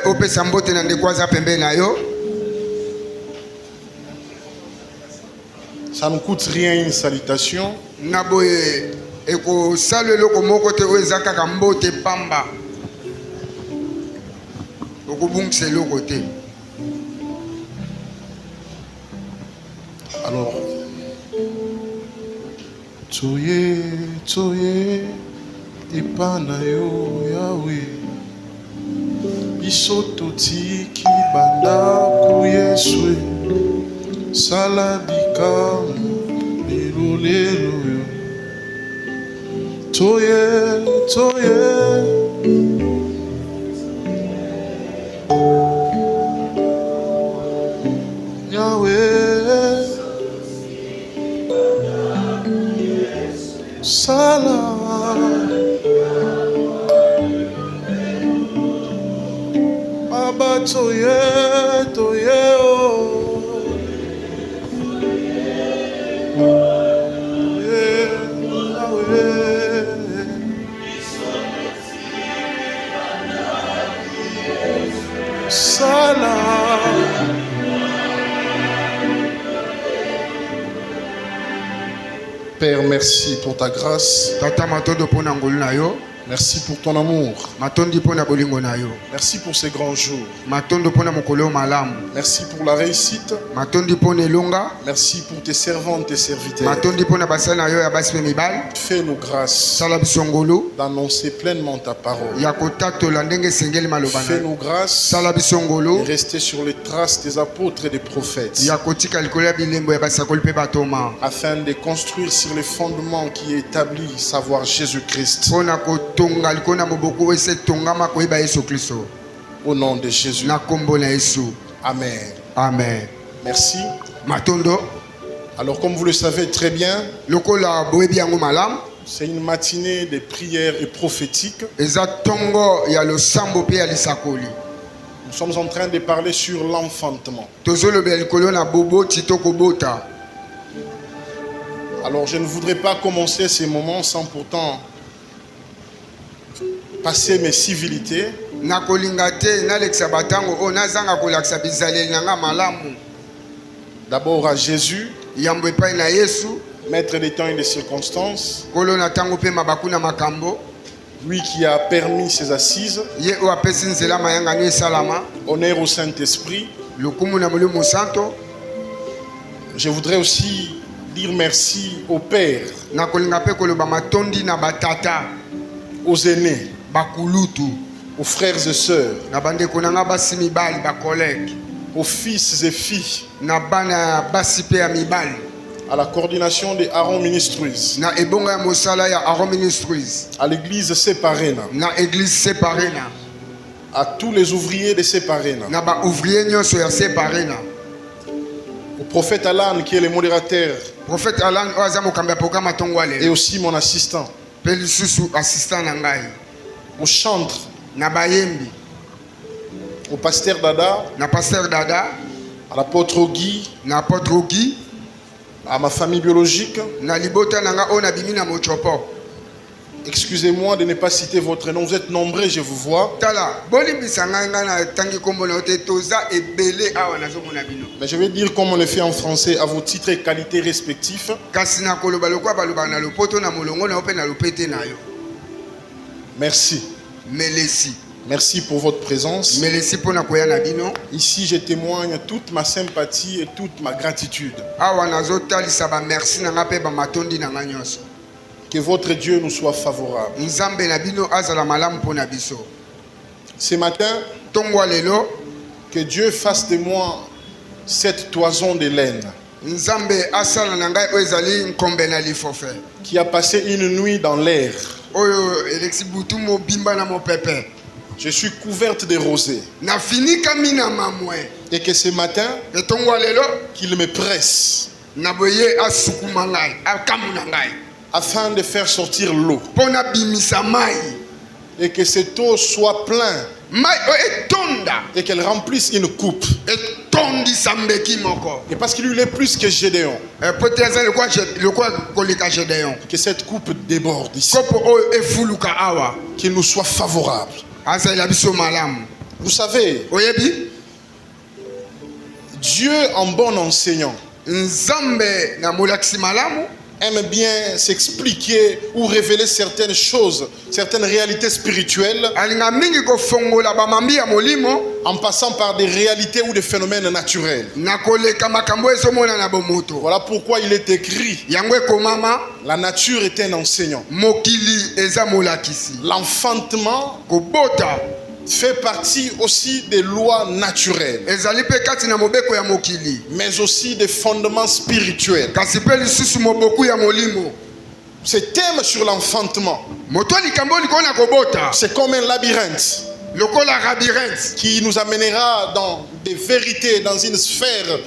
opesa mbote na ndeko aza pembeni na yo. Ça ne coûte rien une salutation. Na boye eko salo eloko moko te oyo eza kaka mbote pamba. Okobungisa eloko te. Alors, Toye, Toye, Ipanayo, Yahweh, Bisoto tiki banda kuyeswe, Salabika, Lelo Lelo, Toye, Toye, Yahweh, Salam, Abba Toye, Toye, oh, Yahweh, Salam. Père, merci pour ta grâce. Tata matondo pona ngolu na yo. Merci pour ton amour. Matondi pona bolingo na yo. Merci pour ces grands jours. Matondo pona mokolo malamu. Merci pour la réussite. Matondi pona elonga. Merci pour tes servantes, tes serviteurs. Matondi pona basala na yo ya basi mibal. Fais-nous grâce Sala bisongolo. d'annoncer pleinement ta parole. Ya kotatola ndenge sengeli malobana. Fais-nous grâce Sala bisongolo. de rester sur les traces des apôtres et des prophètes, Ya kotika likolo ya bilembo ya basakoli pe batoma. afin de construire sur les fondements qui établit savoir Jésus-Christ. Pona kotonga likona moboko ese tongama koyeba Yesu Kristo. Au nom de Jésus. Na kombo na Yesu. Amen. Amen. Merci. Matondo. Alors, comme vous le savez très bien, Lokola boyebi yango malamu. c'est une matinée de prières et prophétiques. Eza tongo ya losambo pe ya lisakoli. Nous sommes en train de parler sur l'enfantement. Tozolobe likolo na bobo titoko bota. Alors, je ne voudrais pas commencer ces moments sans pourtant passer mes civilités Na kolinga te na lekisa batango o nazanga kolakisa bizaleli nanga malamu. d'abord à Jésus, Yambo epai na Yesu. maître des temps et des circonstances, Kolo na tango pe mabaku na makambo. lui qui a permis ces assises. Ye o apesi nzela mayanga ni esalama. Honneur au Saint-Esprit. Lokumu na molimo santo. Je voudrais aussi dire merci au Père, Na kolinga pe koloba matondi na batata. aux aînés, Bakulutu. aux frères et sœurs, Na bandeko nanga basi mibali bakolege. aux fils et filles, Na bana basi pe ya mibali. à la coordination des Aaron Ministries, Na ebonga ya mosala ya Aaron Ministries. à l'église Séparéna, Na église séparée na. à tous les ouvriers de Séparéna, Na ba ouvrier nyonso ya séparée na. au prophète Alan qui est le modérateur Prophète Alan oaza mokambi ya programme et atongwale. aussi mon assistant, Pe lisusu assistant na ngai. au chantre, Na bayembi. au pasteur Dada, Na pasteur Dada. à l'apôtre Guy, Na apôtre Guy. à ma famille biologique. Na libota nanga o na bimi na mochopo. Excusez-moi de ne pas citer votre nom, vous êtes nombreux, je vous vois. Tala, bolimbisa ngai nga na tangi kombo na ote toza ebele awa nazomona bino. Mais je vais dire comme on le fait en français, à vos titres et qualités respectifs. Kasi na koloba lokwa baloba na lopoto na molongo na ope na lopete na yo. Merci. Melesi. Merci pour votre présence. Melesi pona koya na bino. Ici, je témoigne toute ma sympathie et toute ma gratitude. Awa nazotalisa ba merci na nga pe ba matondi na nga nyonso. Que votre Dieu nous soit favorable. Nzambe na bino azala malamu pona biso. Ce matin, Tongwa lelo. que Dieu fasse de moi cette toison de laine Nzambe asala na ngai oyo ezali nkombe na lifofe. qui a passé une nuit dans l'air. Oyo elexi butu mobimba na mopepe. Je suis couverte de rosée. Na finika mina mamwe. Et que ce matin, Et tongwa lelo. qu'il me presse Na boye asukuma ngai. Akamu na ngai. afin de faire sortir l'eau. Pona bimisa mai. Et que cette eau soit pleine Mai o etonda. et qu'elle remplisse une coupe. Etondi sambeki moko. Et parce qu'il est plus que Gédéon, Peut-être le quoi kolika Gédéon. que cette coupe déborde ici. Kopo o efuluka awa. Qu'il nous soit favorable. Asa ila biso malamu. Vous savez, oyebi Dieu en bon enseignant nzambe na molakisi malamu aime bien s'expliquer ou révéler certaines choses, certaines réalités spirituelles alinga mingi kofongola bamambi ya molimo en passant par des réalités ou des phénomènes naturels. na koleka makambo ezomona na bomoto. Voilà pourquoi il est écrit, Yango ekomama la nature est un enseignant. mokili eza molakisi. L'enfantement Kobota fait partie aussi des lois naturelles, ezali pe kati na mobeko ya mokili mais aussi des fondements spirituels. kasi pe lisusu moboku ya molimo. Ce thème sur l'enfantement, Moto likambo likona kobota c'est comme un labyrinthe lokola labyrinthe qui nous amènera dans des vérités, dans une sphère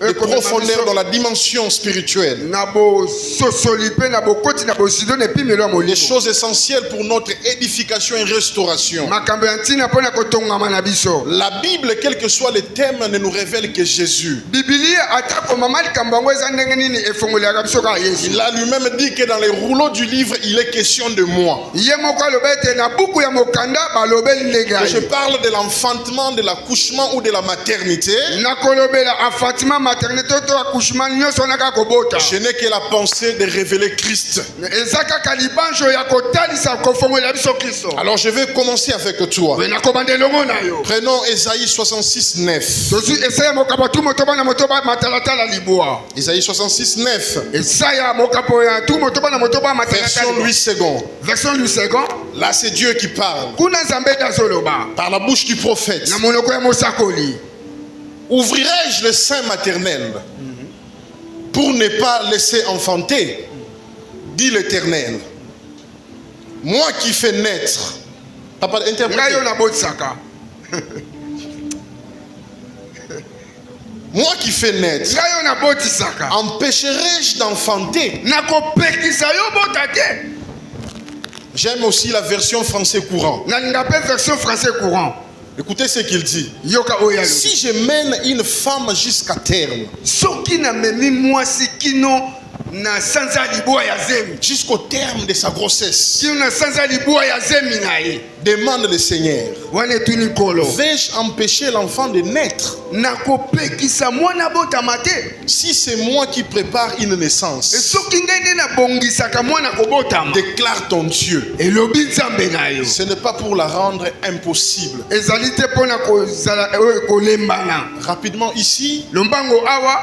de profondeur, dans la dimension spirituelle. na bo sosoli pe na bokoti na bosido ne pimelo ya Les molimo. choses essentielles pour notre édification et restauration. Makambo ya ntina mpona kotongama na biso. La Bible, quel que soit le thème, ne nous révèle que Jésus. Biblia atako mama likambo yango eza ndenge nini efongolaka biso kaka Yesu. Il a lui-même dit que dans les rouleaux du livre, il est question de moi. Ye moko aloba ete na buku ya mokanda balobeli ndenge Que je aye. parle de l'enfantement, de l'accouchement ou de la maternité. nakolobela enfantement maternité to accouchement nyonso na kaka kobota. Je n'ai que la pensée de révéler Christ. eza kaka libanjo ya kotalisa kofongola biso Kristo. Alors je vais commencer avec toi. we nakobanda elongo na yo. Prenons Ésaïe 66, 9. tozwi esaya mokapo tu motoba na motoba matalatala libwa. Ésaïe 66, 9. esaya mokapo ya tu motoba na motoba Version matalatala. Louis II. version Louis II. Là, c'est Dieu qui parle. kuna nzambe tazoloba Par la bouche du prophète. na monoko ya mosakoli. Ouvrirai-je le sein maternel pour ne pas laisser enfanter, dit l'Éternel. Moi qui fais naître. Papa, ngai interprétez. yo nabotisaka. Moi qui fais naître. ngai yo nabotisaka. Empêcherai-je d'enfanter? nakopekisa yo bota te. J'aime aussi la version français courant. nalinga mpe version français courant. Écoutez ce qu'il dit. yoka oyo alobi. Si je mène une femme jusqu'à terme, soki namemi mwasi kino na sanza libwa ya zemi, jusqu'au terme de sa grossesse, kino na sanza libwa ya zemi na ye, demande le Seigneur, wana etuni nkolo, vais-je empêcher l'enfant de naître nakopekisa mwana botama te? si c'est moi qui prépare une naissance? soki ngai nde nabongisaka mwana kobotama, Déclare ton Dieu. elobi nzambe na yo. Ce n'est pas pour la rendre impossible. ezali te mpona kozala oyo kolembana. Rapidement ici, lombango awa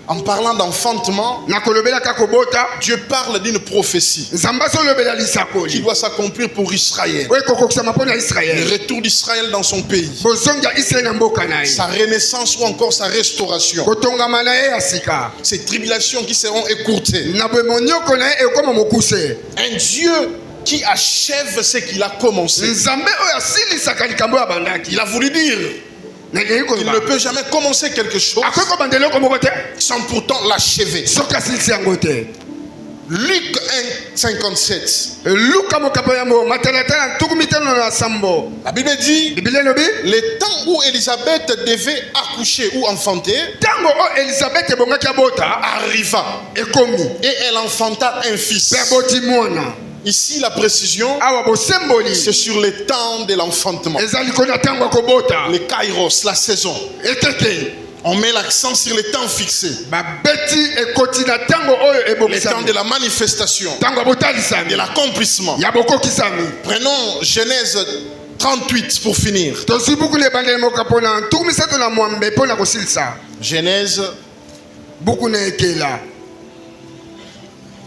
en parlant d'enfantement, nakolobelaka kobota, Dieu parle d'une prophétie nzambe azolobela qui lisakoli doit s'accomplir pour Israël. oyo ekokokisama mpona Le israele, retour d'Israël dans son pays, bozongi ya israele na mboka na ye, sa renaissance ou encore sa restauration, kotongama na ye ya sika, ces tribulations qui seront écourtées. na bomonioko na ye ekoma mokuse. Un Dieu qui achève ce qu'il a commencé. nzambe oyo asilisaka likambo ya bandaki. Il a voulu dire nalingi qu'il ne koloba peut jamais commencer quelque chose akoki kobanda eloko moko te sans pourtant l'achever. soki asilisi yango te. Luc 1, 57. luka mokapo ya matalatala ntuku mitano na sambo. La Bible dit, biblia elobi le temps où Élisabeth devait accoucher ou enfanter ntango oyo elizabeth ebongaki abota arriva ekomi et elle enfanta un fils. mpe aboti mwana. Ici, la précision, awa bosemboli c'est sur le temps de l'enfantement. eza likolo ya ntango ya kobota. Le kairos, la saison. ekeke On met l'accent sur le temps fixé. babeti ekoti na ntango oyo Le temps ebokisami, de la manifestation, ntango ya botalisami de l'accomplissement. ya bokokisami. Prenons Genèse 38 pour finir. tozwi buku na ebandeli moka mpona ntuku misato na mwambe mpona kosilisa Genèse, buku na ekela.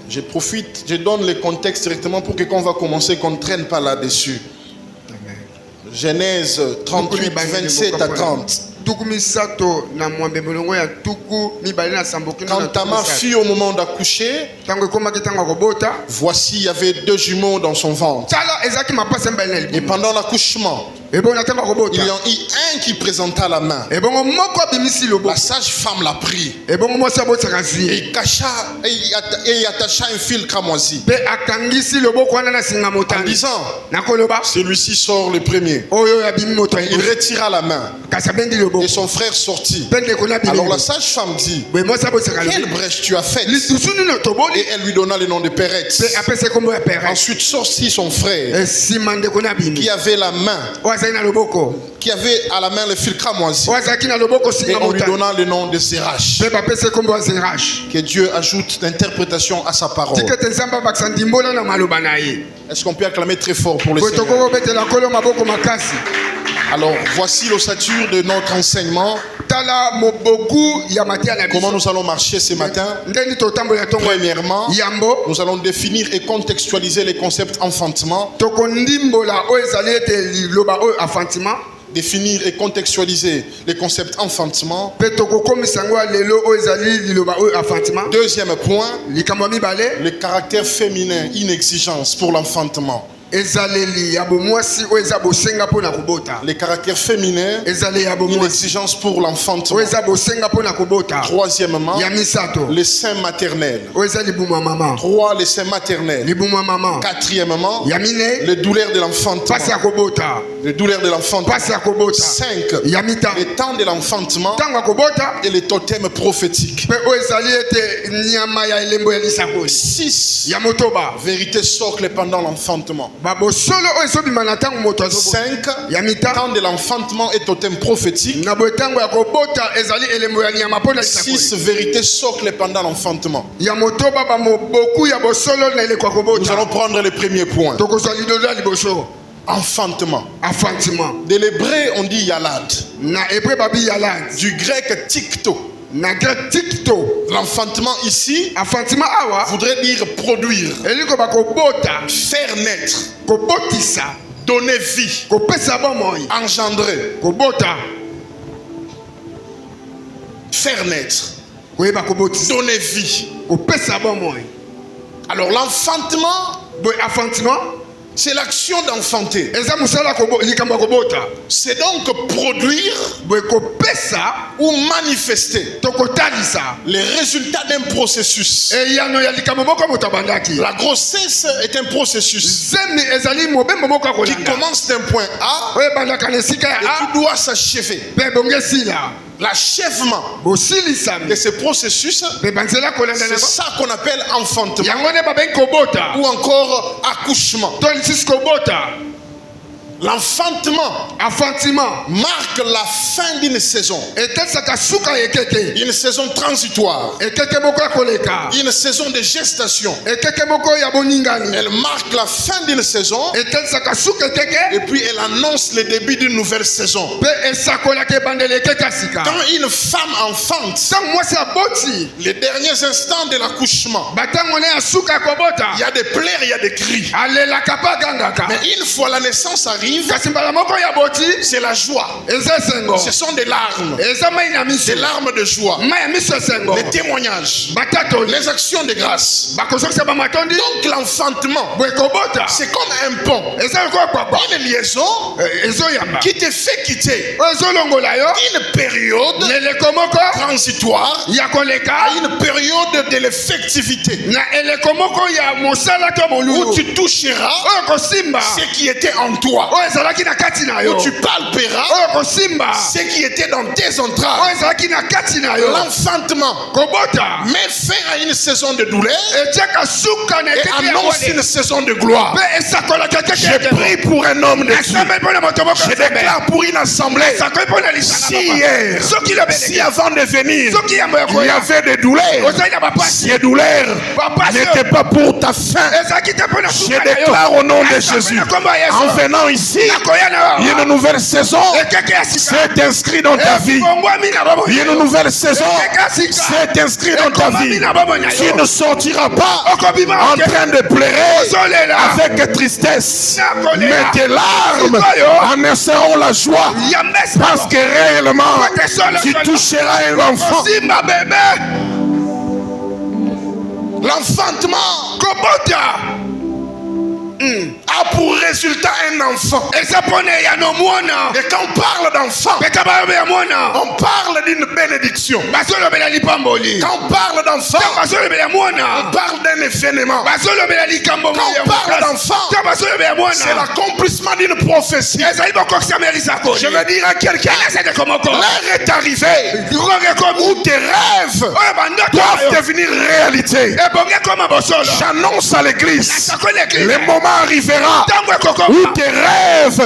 je profite, je donne le contexte directement pour que quand on va commencer, qu'on ne traîne pas là-dessus. Genèse 38, 27 à 30. tuku misato na mwambe molongo ya tuku mibale na sambo kino na Quand tuku Tamar misato. fut au moment d'accoucher, ntango ekomaki ntango ya kobota, voici, il y avait 2 jumeaux dans son ventre. tala ezalaki mapasa mibale na Et libumu. pendant l'accouchement, ebongo na ntango ya il y kobota, en eut un qui présenta la main. ebongo moko abimisi La loboko, sage-femme l'a pris ebongo mwasi abotisaka et zwi il cacha et y attacha un fil cramoisi mpe akangisi loboko wana na singa en motani disant, nakoloba celui-ci sort le premier. oyo oyo abimi moto ya Il liboso, retira la main kasi abendi et loboko son frère sortit. mpe ndeko na Alors la abimi sage-femme dit, boye mwasi abotisaka quelle loboko brèche tu as faite? lisusu nino toboli Et elle lui donna le nom de Péretz. mpe apesa kombo ya pere. Ensuite sortit son frère nsima ndeko na abimi qui avait la main oyo qui avait à la main le fil cramoisi. Et Et on lui donnant le nom de Zérach. Que Dieu ajoute l'interprétation à sa parole. Est-ce qu'on peut acclamer très fort pour le Seigneur? Alors, voici l'ossature de notre enseignement. Comment nous allons marcher ce matin? Premièrement, nous allons définir et contextualiser les concepts enfantement. Définir et contextualiser les concepts enfantement. Deuxième point, le caractère féminin, inexigence pour l'enfantement. Les caractères féminins, une exigence pour l'enfantement. Troisièmement, les seins maternels. Trois, les seins maternels. Quatrièmement, les douleurs de l'enfantement. Les douleurs de l'enfantement. 5, les temps de l'enfantement et les totems prophétiques. 6, vérité socle pendant l'enfantement. 5, temps de l'enfantement et totem prophétique. 6, vérité socle pendant l'enfantement. Nous allons prendre le premier point. Enfantement. De l'hébreu on dit yalad. Du grec tikto. L'enfantement ici voudrait dire produire, faire naître, donner vie, engendrer, faire naître, donner vie. Alors l'enfantement, c'est l'action d'enfanter. C'est donc produire ou manifester les résultats d'un processus. La grossesse est un processus qui commence d'un point A et qui doit s'achever. L'achèvement de ce processus, c'est ça qu'on appelle enfantement ou encore accouchement. L'enfantement marque la fin d'une saison. Une saison transitoire. Une saison de gestation. Elle marque la fin d'une saison. Et puis elle annonce le début d'une nouvelle saison. Quand une femme enfante, les derniers instants de l'accouchement, il y a des pleurs, il y a des cris. Mais une fois la naissance arrive, c'est la joie. Ce sont des larmes. Des larmes de joie. Des témoignages. Les actions de grâce. Donc l'enfantement, c'est comme un pont. Une liaison qui te fait quitter une période transitoire à une période de l'effectivité où tu toucheras ce qui était en toi. Où tu palperas ce qui était dans tes entrailles. L'enfantement met fin à une saison de douleur et annonce une saison de gloire. Je prie pour un homme de Dieu. Je déclare pour une assemblée. Si avant de venir il y avait des douleurs, ces douleurs n'étaient pas pour ta fin. Je déclare au nom de Jésus, en venant ici, une nouvelle saison s'est inscrite dans ta vie. Une nouvelle saison s'est inscrite dans ta vie. Tu ne sortiras pas en train de pleurer avec tristesse, mais tes larmes annonceront la joie, parce que réellement tu toucheras un enfant. L'enfantement a pour résultat un enfant. Et quand on parle d'enfant, on parle d'une bénédiction. Quand on parle d'enfant, on parle d'un événement. Quand on parle d'enfant, c'est l'accomplissement d'une prophétie. Je veux dire à quelqu'un, l'heure est arrivée où tes rêves doivent devenir réalité. J'annonce à l'église, le moment arrivera arrivera où tes rêves,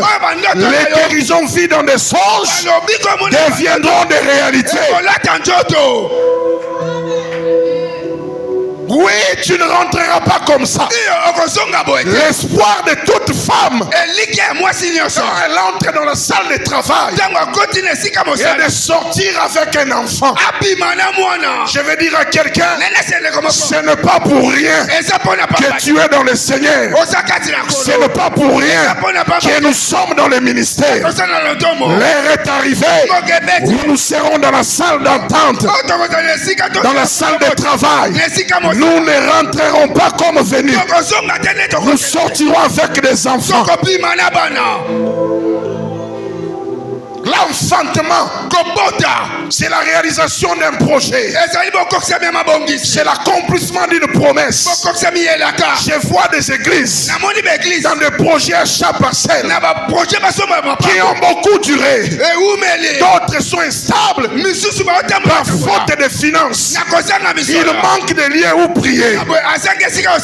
les guérisons vues dans des songes, deviendront des réalités. Oui, tu ne rentreras pas comme ça. L'espoir de toute femme, quand elle entre dans la salle de travail, et de sortir avec un enfant. Je vais dire à quelqu'un, ce n'est pas pour rien que tu es dans le Seigneur. Ce n'est pas pour rien que nous sommes dans le ministère. L'heure est arrivée où nous serons dans la salle d'entente, dans la salle de travail. Nous ne rentrerons pas comme venus. Nous sortirons avec des enfants. L'enfantement, c'est la réalisation d'un projet. C'est l'accomplissement d'une promesse. Je vois des églises dans des projets à chaque parcelle qui ont beaucoup duré. D'autres sont instables par faute de finances. Il manque de lieux où prier.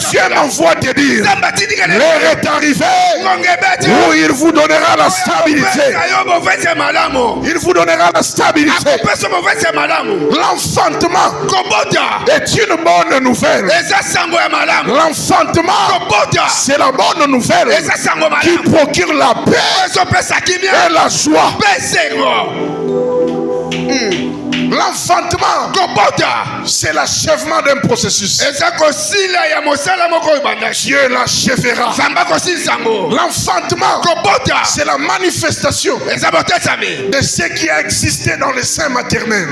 Dieu m'envoie te dire, l'heure est arrivée où il vous donnera la stabilité. Il vous donnera la stabilité. L'enfantement est une bonne nouvelle. L'enfantement, c'est la bonne nouvelle qui procure la paix et la joie. L'enfantement, c'est l'achèvement d'un processus. Dieu l'achèvera. L'enfantement, c'est la manifestation de ce qui a existé dans le sein maternel.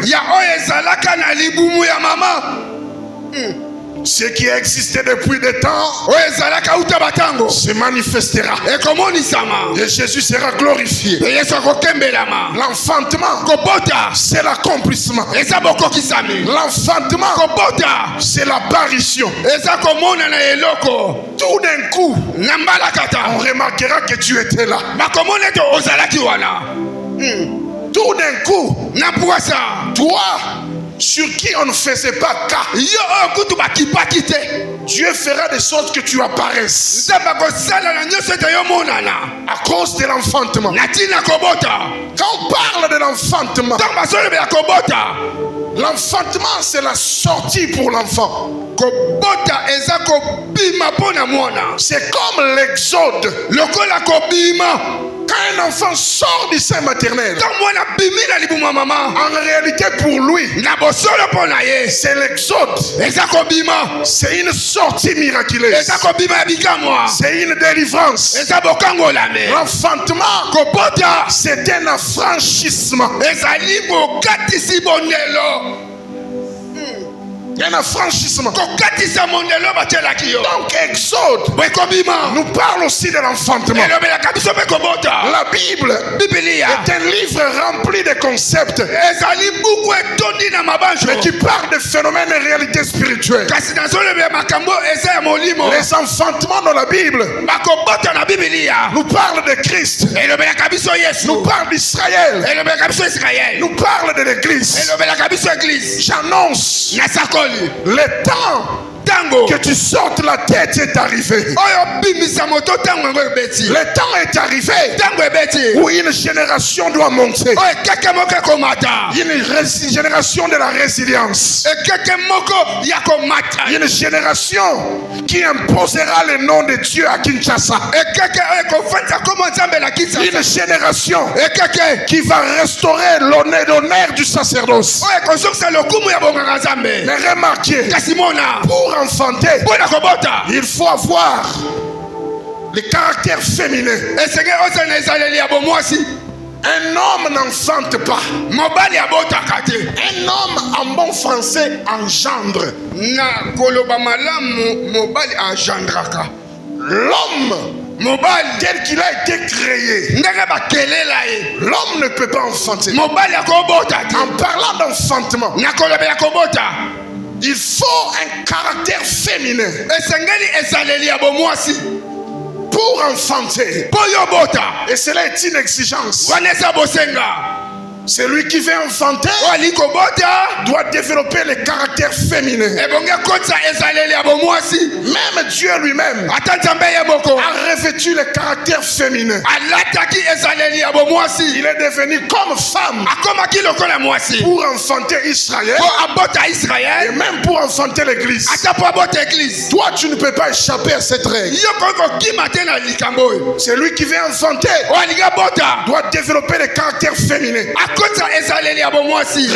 Ce qui a existé depuis des temps se manifestera. Et Jésus sera glorifié. L'enfantement, c'est l'accomplissement. L'enfantement, c'est l'apparition. Tout d'un coup, on remarquera que tu étais là. Tout d'un coup, toi, sur qui on ne faisait pas cas, Dieu fera de sorte que tu apparaisses à cause de l'enfantement. Quand on parle de l'enfantement, l'enfantement c'est la sortie pour l'enfant. C'est comme l'exode. Quand un enfant sort du sein maternel, en réalité pour lui, c'est l'exode. C'est une sortie miraculeuse. C'est une délivrance. L'enfantement, c'est un affranchissement. Un affranchissement. Donc Exode nous parle aussi de l'enfantement. La Bible est un livre rempli de concepts mais qui parle de phénomènes et réalités spirituelles. Les enfantements dans la Bible nous parlent de Christ, nous parlent d'Israël, nous parlent de l'Église. J'annonce le temps que tu sortes la tête est arrivé. Le temps est arrivé où une génération doit monter. Une génération de la résilience. Une génération qui imposera le nom de Dieu à Kinshasa. Une génération qui va restaurer l'honneur du sacerdoce. Mais remarquez, pour enfanter, il faut avoir le caractère féminin. Un homme n'enfante pas. Un homme en bon français engendre. L'homme tel qu'il a été créé, l'homme ne peut pas enfanter. En parlant d'enfantement, il faut un caractère féminin pour enfanter. Et cela est une exigence. Celui qui veut enfanter doit développer les caractères féminins. Même Dieu lui-même a revêtu les caractères féminins. Il est devenu comme femme pour enfanter Israël et même pour enfanter l'église. Toi, tu ne peux pas échapper à cette règle. Celui qui veut enfanter doit développer les caractères féminins.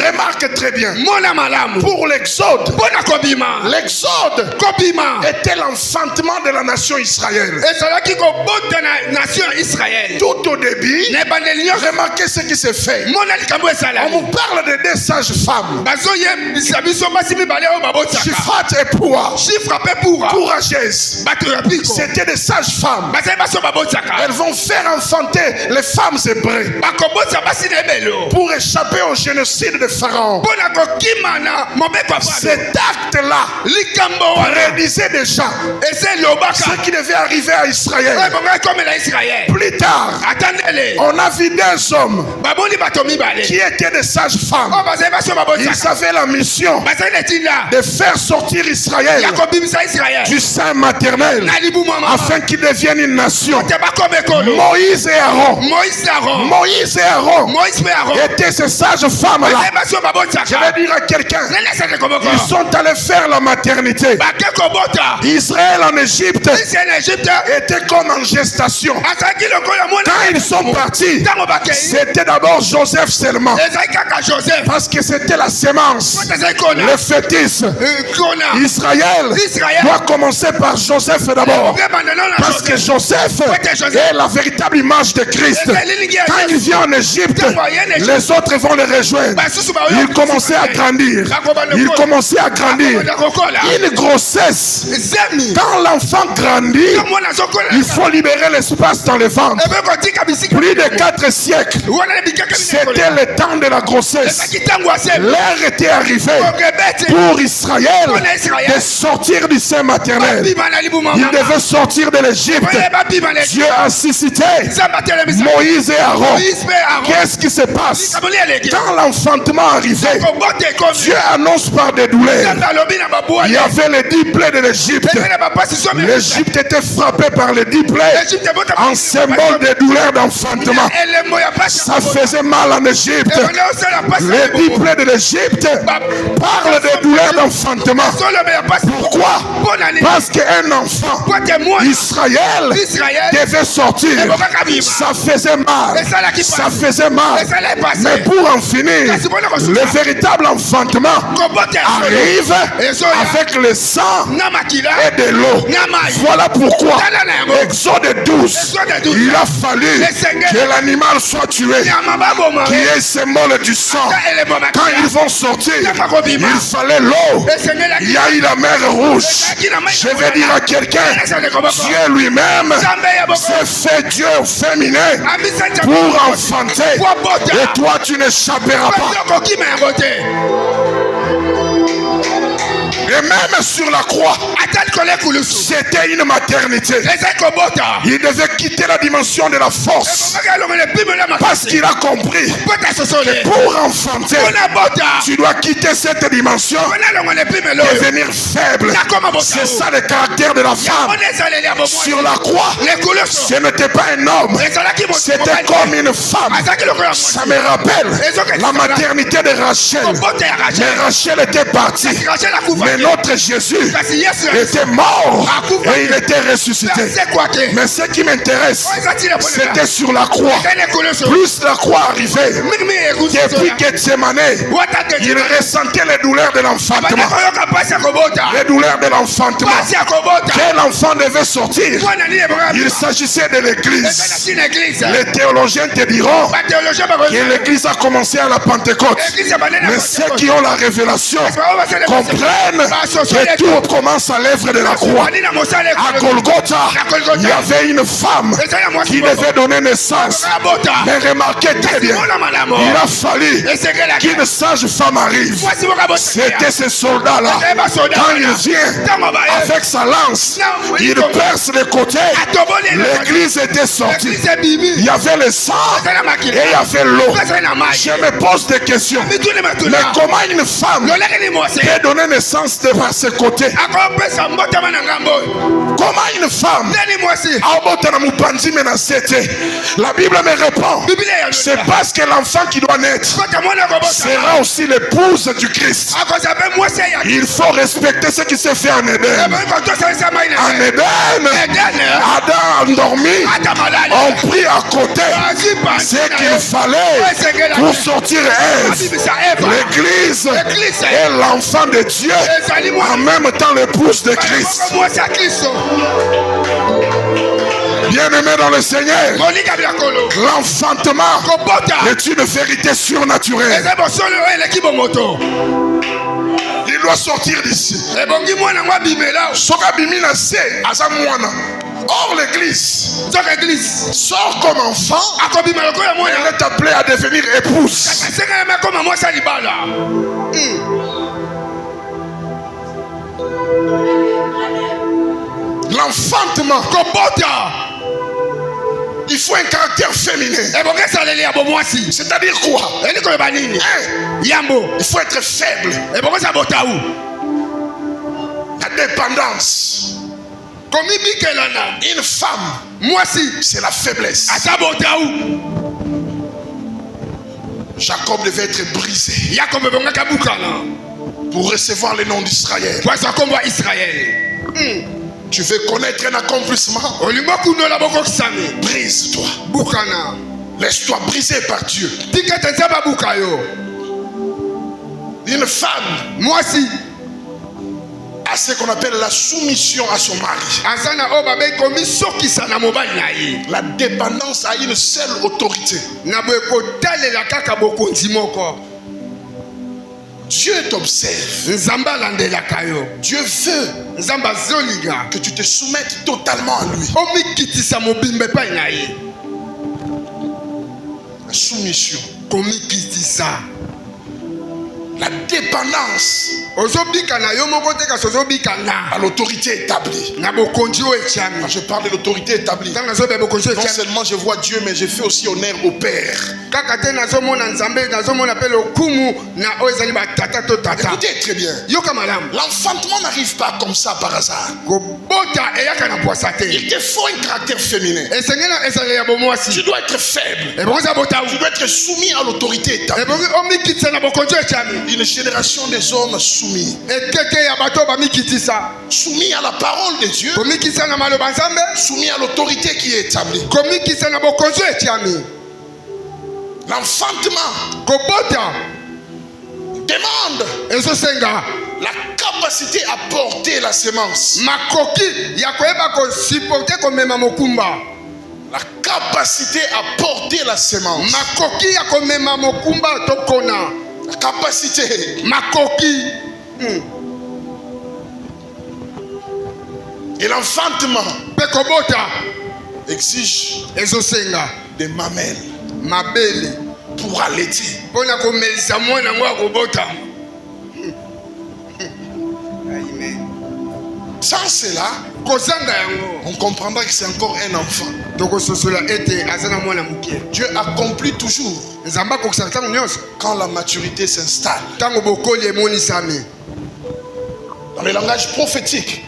Remarque très bien. Pour l'exode était l'enfantement de la nation Israël. Tout au début, remarquez ce qui s'est fait. On vous parle de deux sages femmes, Shiphrah et Puah, courageuses. C'était des sages femmes. Elles vont faire enfanter les femmes hébreues pour échapper au génocide de Pharaon. Cet acte-là prédisait déjà ce qui devait arriver à Israël. Plus tard, on a vu deux hommes qui étaient des sages femmes. Ils avaient la mission de faire sortir Israël du sein maternel afin qu'il devienne une nation. Moïse et Aaron étaient ces sages femmes-là. Je vais dire à quelqu'un, ils sont allés faire la maternité. Israël en Égypte était comme en gestation. Quand ils sont partis, c'était d'abord Joseph seulement, parce que c'était la sémence, le fœtus. Israël doit commencer par Joseph d'abord, parce que Joseph est la véritable image de Christ. Quand il vient en Égypte, les autres vont le rejoindre. Il commençait à grandir. Une grossesse, quand l'enfant grandit, il faut libérer l'espace dans le ventre. Plus de 4 siècles, c'était le temps de la grossesse. L'heure était arrivée pour Israël de sortir du sein maternel. Il devait sortir de l'Égypte. Dieu a suscité Moïse et Aaron. Qu'est-ce qui se passe? Quand l'enfantement arrivait, Dieu annonce par des douleurs. Il y avait les 10 plaies de l'Égypte. L'Égypte était frappée par les 10 plaies en symbole de douleur d'enfantement. Ça faisait mal en Égypte. Les 10 plaies de l'Égypte parlent de douleur d'enfantement. Pourquoi? Parce qu'un enfant, Israël, devait sortir. Ça faisait mal. Mais pour en finir, le véritable enfantement arrive avec le sang et de l'eau. Voilà pourquoi, Exode 12, il a fallu que l'animal soit tué, qui est le symbole du sang. Quand ils vont sortir, il fallait l'eau. Il y a eu la mer rouge. Je vais dire à quelqu'un, Dieu lui-même s'est fait Dieu féminin pour enfanter. Et toi, tu n'échapperas pas. Et même sur la croix, c'était une maternité. Il devait quitter la dimension de la force, parce qu'il a compris que pour enfanter, tu dois quitter cette dimension et devenir faible. C'est ça le caractère de la femme. Sur la croix, ce n'était pas un homme, c'était comme une femme. Ça me rappelle la maternité de Rachel. Mais Rachel était partie, mais notre Jésus était mort et il était ressuscité. Mais ce qui m'intéresse, c'était sur la croix. Plus la croix arrivait, depuis Gethsemane, il ressentait les douleurs de l'enfantement. Les douleurs de l'enfantement. Quel enfant devait sortir? Il s'agissait de l'église. Les théologiens te diront que l'église a commencé à la Pentecôte. Mais ceux qui ont la révélation comprennent comprennent que tout commence à l'œuvre de la croix. À Golgotha, il y avait une femme qui devait donner naissance. Mais remarquez très bien, il a fallu qu'une sage femme arrive. C'était ce soldat-là. Quand il vient avec sa lance, il perce les côtés. L'église était sortie. Il y avait le sang et il y avait l'eau. Je me pose des questions. Mais comment une femme peut donner naissance par ses côtés? Comment une femme? La Bible me répond. C'est parce que l'enfant qui doit naître sera aussi l'épouse du Christ. Il faut respecter ce qui s'est fait en Éden. En Éden, Adam endormi, on prit à côté ce qu'il fallait pour sortir Ève. L'église est l'enfant de Dieu, en même temps l'épouse de Christ. Bien-aimé dans le Seigneur, l'enfantement est une vérité surnaturelle. Il doit sortir d'ici. Or l'église sort comme enfant. Elle est appelée à devenir épouse. L'enfantement, il faut un caractère féminin. C'est-à-dire quoi? Il faut être faible. La dépendance. Une femme, c'est la faiblesse. Jacob devait être brisé pour recevoir le nom d'Israël. Tu veux connaître un accomplissement? Brise-toi. Laisse-toi briser par Dieu. Une femme, à ce qu'on appelle la soumission à son mari. La dépendance à une seule autorité. Dieu t'observe. Dieu veut que tu te soumettes totalement à lui. La soumission. La dépendance à l'autorité établie. Quand je parle de l'autorité établie, non seulement je vois Dieu, mais je fais aussi honneur au Père. Écoutez très bien. L'enfantement n'arrive pas comme ça par hasard. Il te faut un caractère féminin. Tu dois être faible. Tu dois être soumis à l'autorité établie. Une génération des hommes soumis. Soumis à la parole de Dieu. Soumis à l'autorité qui est établie. L'enfantement demande la capacité à porter la semence. La capacité à porter la semence. La capacité. Et l'enfantement exige des mamelles pour allaiter. Sans cela, on comprendra que c'est encore un enfant. Dieu accomplit toujours quand la maturité s'installe. Dans le langage prophétique,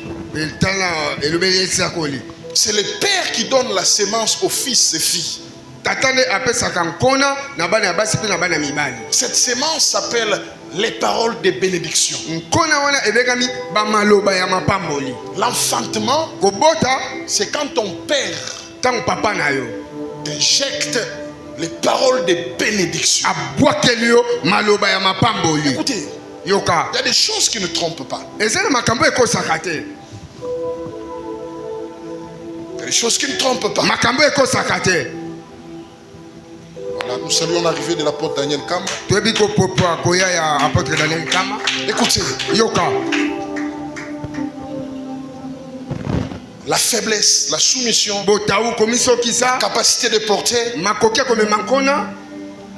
c'est le père qui donne la semence aux fils et filles. Cette semence s'appelle les paroles de bénédiction. L'enfantement, c'est quand ton père t'injecte les paroles de bénédiction. Écoutez, il y a des choses qui ne trompent pas. Il y a des choses qui ne trompent pas. Voilà, nous saluons l'arrivée de l'apôtre Daniel Kama. Écoutez, la faiblesse, la soumission, botaou komisokisa la capacité de porter, makokia komemankona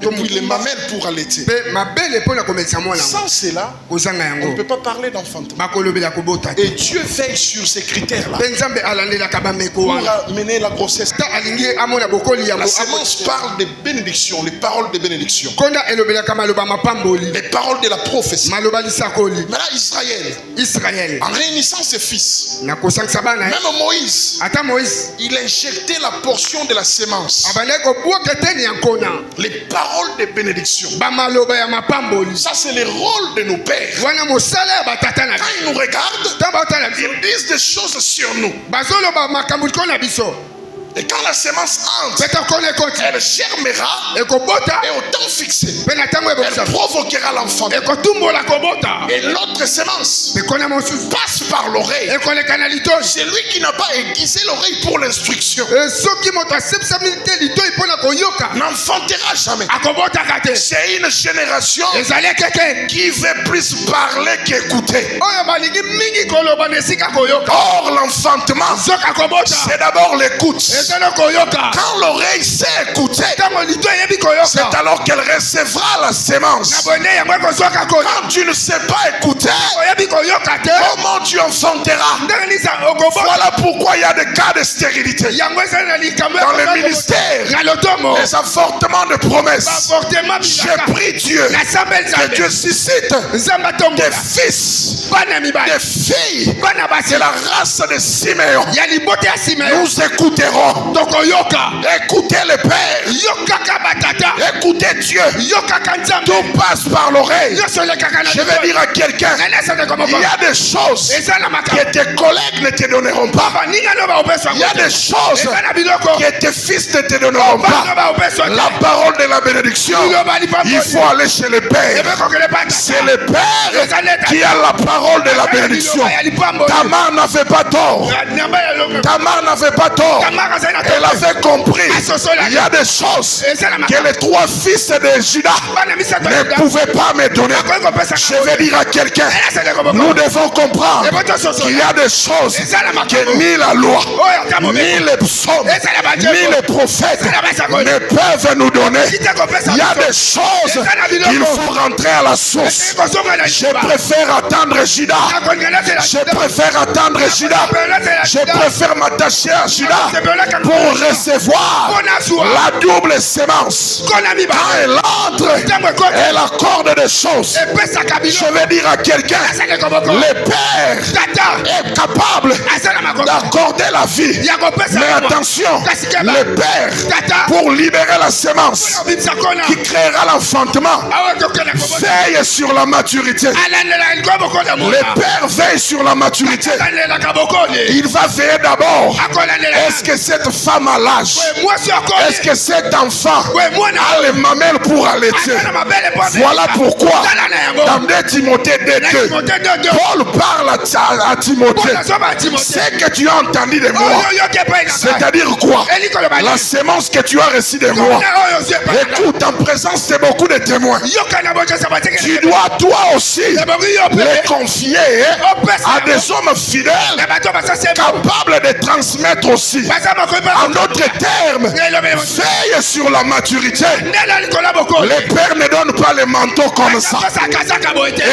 et puis les mamelles pour allaiter. pe mabele pona komelisa mwana Sans cela, kozanga on ne yango peut pas parler d'enfantement. bakolobela kobota Et Dieu veille sur ces critères-là pe nzambe alandelaka bameko pour wana amener la grossesse. ta alingi amona bokoli La yango sémence parle des bénédictions, les paroles de bénédiction, konda elobelaka maloba mapamboli les paroles de la prophétie. maloba lisakoli Maintenant, Israël, Israël en réunissant ses fils, na kosangisa bana même Moïse, ata Moïse il injectait la portion de la sémence, abandaki kobwaka teni ya nkona les paroles de bénédiction. bamaloba ya mapamboli Ça, c'est le rôle de nos pères. wana mosala ya batata na Quand ils nous regardent, ntango baotala biso ils disent des choses sur nous. bazoloba makambo likolo na biso Et quand la sémence entre, peta kona ekoti elle germera ekobota et au temps fixé, mpe na ntango elle ebokisa provoquera l'enfant. ekotumbola kobota Et l'autre sémence mpe kona mosusu passe par l'oreille. ekoleka na litoi C'est lui qui n'a pas aiguisé l'oreille pour l'instruction. soki moto asepisami te litoi mpo na koyoka N'enfantera jamais. akobotaka te C'est une génération ezali ekeke qui veut plus parler qu'écouter. oyo balingi mingi koloba na esika koyoka Or, l'enfantement, soki akobota c'est d'abord l'écoute. ezali koyoka Quand l'oreille sait écouter, ntango litoi eyebi koyoka c'est alors qu'elle recevra la na sémence. bone yango ekozwaka kona Quand tu ne sais pas écouter, oyebi koyoka te comment tu enfanteras? ndenge nisa okobota Voilà pourquoi il y a des cas de stérilité. yango ezali na likambo Dans le ministère, na lotomo les avortements de promesses. baportema J'ai pris Dieu. nasambeli Que nzambe Dieu suscite nzambe des atombola fils, bana mibali des filles bana basi de la race de Siméon. ya libota ya simeon Nous écouterons. tokoyoka Écoutez le Père. yokaka batata Écoutez Dieu. yokaka nzambe Tout passe par l'oreille. nyonso elekaka na Je vais dire à quelqu'un, il y a des choses eza na que makambo tes collègues ne te donneront pas. baninga no baopeswa Il y a des choses eza na biloko que tes fils ne te donneront bana pas. baopeswa La parole de la bénédiction, liloba il faut aller chez le Père. ebekokele batata C'est le Père qui a la parole de la bénédiction. Tamar n'avait pas tort. Tamar n'avait pas tort. Elle avait compris. Il y a des choses que les trois fils de Juda ne pouvaient pas me donner. Je vais dire à quelqu'un, nous devons comprendre qu'il y a des choses que ni la loi, ni les psaumes, ni les prophètes ne peuvent nous donner. Il y a des choses qu'il faut rentrer à la source. Je préfère attendre Juda. Je préfère attendre Juda. Je préfère m'attacher à Juda pour recevoir la double sémence. Quand elle entre, elle accorde des choses. Je vais dire à quelqu'un, le Père est capable d'accorder la vie. Mais attention, le Père, pour libérer la sémence qui créera l'enfantement, veille sur la maturité. Le Père veille sur la maturité. Il va veiller d'abord. Est-ce que cette femme a l'âge? Est-ce que cet enfant a les mamelles pour allaiter? Voilà pourquoi dans 2 Timothée 2, Paul parle à Timothée. C'est que tu as entendu de moi. C'est-à-dire quoi? La sémence que tu as reçue de moi. Écoute, en présence de beaucoup de témoins, tu dois toi aussi les confier à des hommes fidèles capables de transmettre aussi. En d'autres termes, veille sur la maturité. Le Père ne donne pas les manteaux comme ça.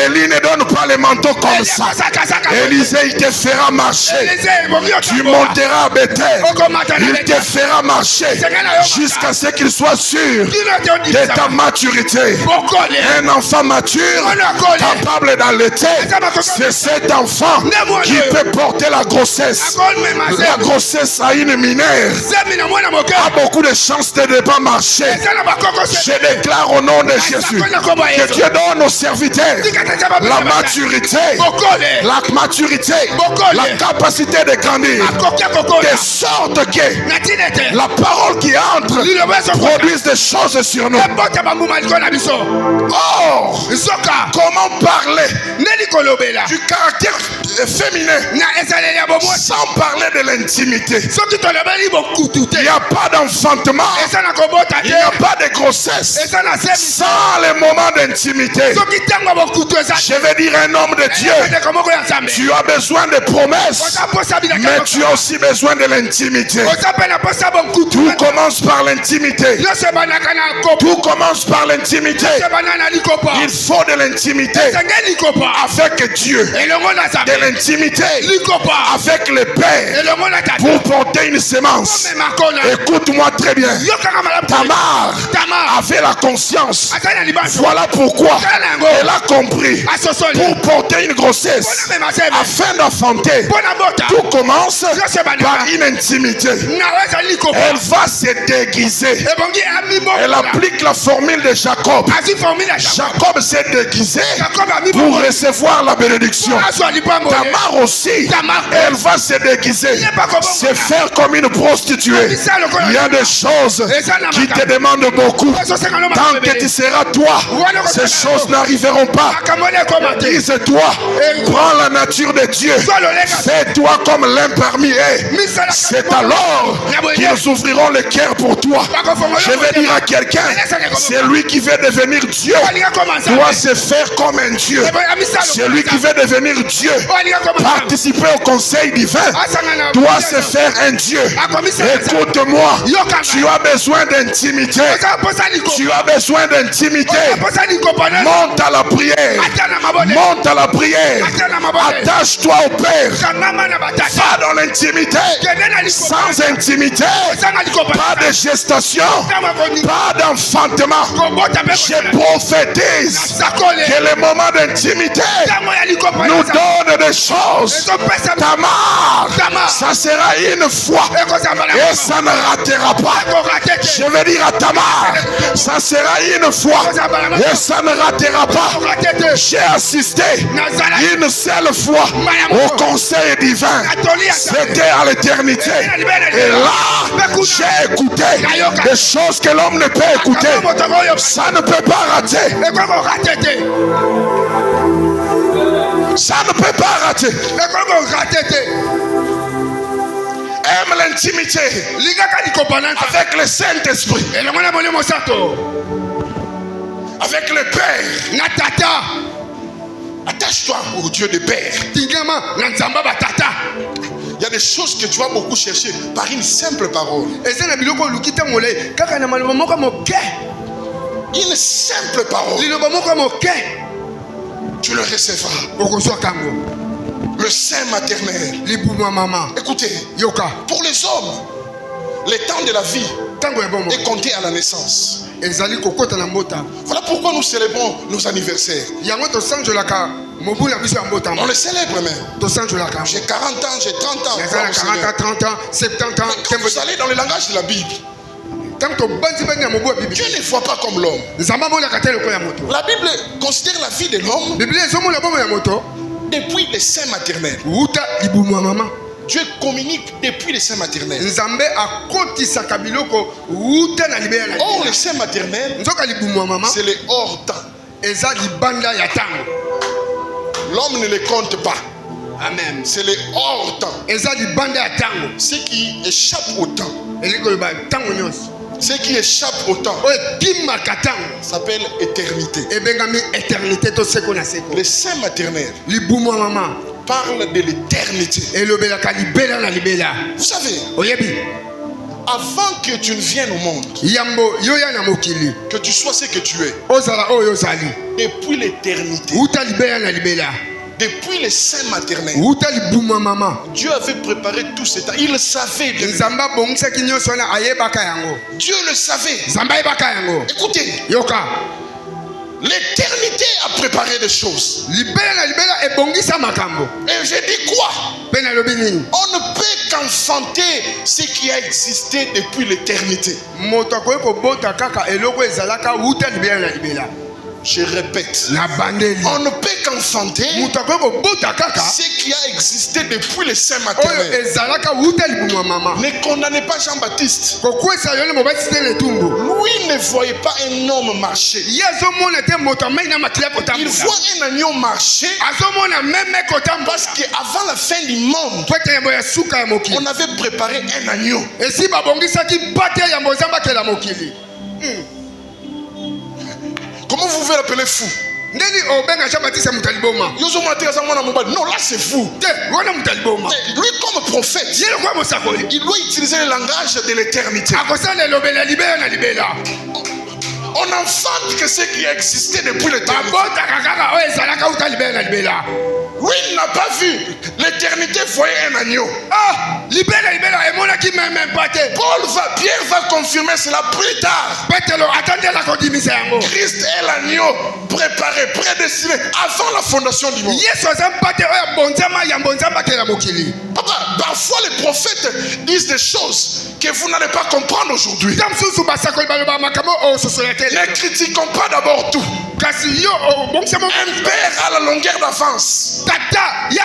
Élie ne donne pas les manteaux comme ça. Élisée, il te fera marcher. Tu monteras à Bethel. Il te fera marcher jusqu'à ce qu'il soit sûr de ta maturité. Un enfant mature, capable d'allaiter, c'est cet enfant qui peut porter la grossesse. La grossesse à une mineure a beaucoup de chances de ne pas marcher. Je déclare au nom de Jésus que Dieu donne aux serviteurs la maturité, la capacité de grandir, de sorte que la parole qui entre produise des choses sur nous. Or, comment parler du caractère féminin, sans parler de l'intimité. Il n'y a pas d'enfantement, il n'y a pas de grossesse sans les moments d'intimité. Je vais dire un homme de Dieu, tu as besoin de promesses, mais tu as aussi besoin de l'intimité. Tout commence par l'intimité. Tout commence par l'intimité. Il faut de l'intimité avec Dieu, de l'intimité avec le Père pour porter une sémence. Écoute-moi très bien. Tamar avait la conscience. Voilà pourquoi elle a compris. Pour porter une grossesse, afin d'enfanter, tout commence par une intimité. Elle va se déguiser. Elle applique la formule de Jacob. Jacob s'est déguisé pour recevoir la bénédiction. Tamar aussi, elle va se déguiser, se faire comme une prostituée. Il y a des choses qui te demandent beaucoup. Tant que tu seras toi, ces choses n'arriveront pas. Dis-toi, prends la nature de Dieu, fais-toi comme l'un parmi eux. C'est alors qu'ils ouvriront le cœur pour toi. Je vais dire à quelqu'un, celui qui veut devenir Dieu doit se faire comme un Dieu. Celui qui veut devenir Dieu, participer au conseil divin, doit se faire un Dieu. Écoute-moi, tu as besoin d'intimité. Tu as besoin d'intimité. Monte à la prière. Monte à la prière. Attache-toi au Père. Va dans l'intimité. Sans intimité, pas de gestation, pas d'enfantement. Je prophétise que les moments d'intimité nous donnent des choses. Tamar, ça sera une fois et ça ne ratera pas. Je vais dire à Tamar, ça sera une fois et ça ne ratera pas. J'ai assisté une seule fois au conseil divin. C'était à l'éternité. Et là, j'ai écouté des choses que l'homme ne peut écouter. Ça ne peut pas rater. Ça ne peut pas rater. Aime l'intimité avec le Saint-Esprit, avec le Père. Attache-toi au Dieu de Père. Il y a des choses que tu vas beaucoup chercher par une simple parole. Une simple parole. Tu le recevras. Le sein maternel. Écoutez, pour les hommes, le temps de la vie est compté à la naissance. Voilà pourquoi nous célébrons nos anniversaires. On les célèbre même. J'ai 40 ans, j'ai 30 ans. 40 ans, 70 ans. Quand vous allez dans le langage de la Bible, Dieu ne voit pas comme l'homme. La Bible considère la vie de l'homme depuis le sein maternel. Dieu communique depuis le sein maternel. Or, le sein maternel, c'est le hors-temps. L'homme ne le compte pas. Amen. C'est le hors-temps. Ce qui échappe au temps. Ce qui échappe au temps s'appelle éternité. Le sein maternel parle de l'éternité. Vous savez, avant que tu ne viennes au monde, que tu sois ce que tu es, depuis l'éternité, depuis le sein maternel, Dieu avait préparé tout ce temps. Il le savait. Dieu le savait. Écoutez, l'éternité a préparé des choses. Et je dis quoi? On ne peut qu'enfanter ce qui a existé depuis l'éternité. Je répète, on ne peut qu'enfanter ce qui a existé depuis le sein maternel. Ne condamnez pas Jean-Baptiste. Lui, Lui ne voyait pas un homme marcher. Il voit un agneau marcher parce qu'avant la fin du monde, on avait préparé un agneau. Comment vous pouvez l'appeler fou? Non, là c'est fou. Lui comme prophète, il doit utiliser le langage de l'éternité. On enfante que ce qui a existé depuis l'éternité. Lui il n'a pas vu. L'éternité voyait un agneau. Pierre va confirmer cela plus tard. Christ est l'agneau préparé, prédestiné avant la fondation du monde. Papa, parfois les prophètes disent des choses que vous n'allez pas comprendre aujourd'hui. Ne critiquons pas d'abord tout. Un père à la longueur d'avance. Il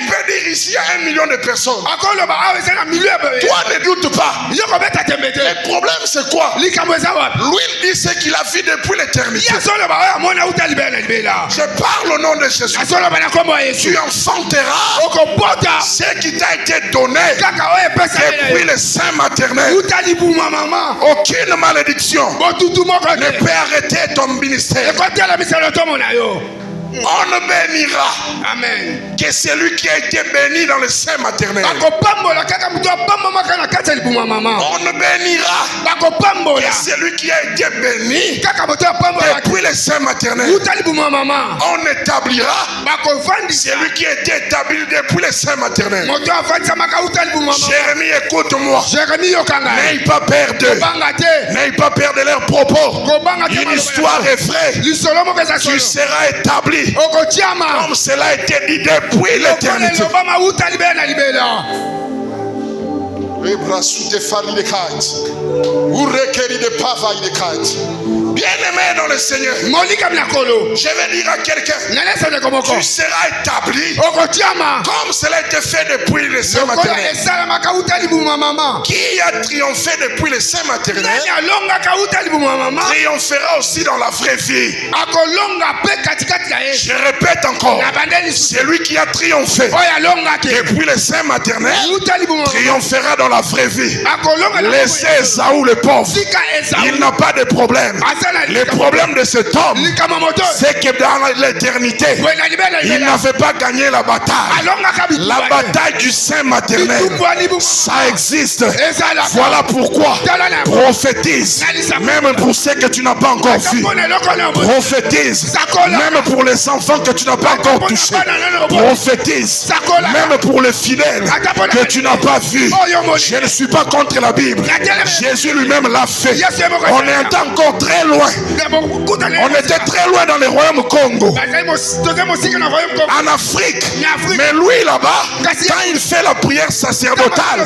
peut dire ici à 1 million de personnes. Toi ne doute pas. Le problème c'est quoi? Lui il dit ce qu'il a vu depuis l'éternité. Je parle au nom de Jésus. Tu enfanteras ce qui t'a été donné depuis le sein maternel. Aucune malédiction ne peut arrêter ton ministère. On ne bénira que celui qui a été béni dans le sein maternel. On ne bénira que celui qui a été béni depuis le sein maternel. On établira celui qui a été établi depuis le sein maternel. Jérémie, écoute-moi. N'aie pas peur d'eux. N'aie pas peur de leurs propos. Une histoire est vraie. Tu seras établi comme cela a été dit depuis l'éternité. Bien-aimé dans le Seigneur, je vais dire à quelqu'un, tu seras établi comme cela a été fait depuis le sein maternel. Qui a triomphé depuis le sein maternel triomphera aussi dans la vraie vie. Je répète encore, celui qui a triomphé depuis le sein maternel triomphera dans la vraie vie. Laissez Esaü le pauvre, il n'a pas de problème. Le problème de cet homme, c'est que dans l'éternité, il n'avait pas gagné la bataille. La bataille du sein maternel, ça existe. Voilà pourquoi prophétise, même pour ceux que tu n'as pas encore vus. Prophétise, même pour les enfants que tu n'as pas encore touchés. Prophétise, même pour les fidèles que tu n'as pas vus. Je ne suis pas contre la Bible. Jésus lui-même l'a fait. On est encore très loin. On était très loin dans le royaume Congo, en Afrique. Mais lui là-bas, quand il fait la prière sacerdotale,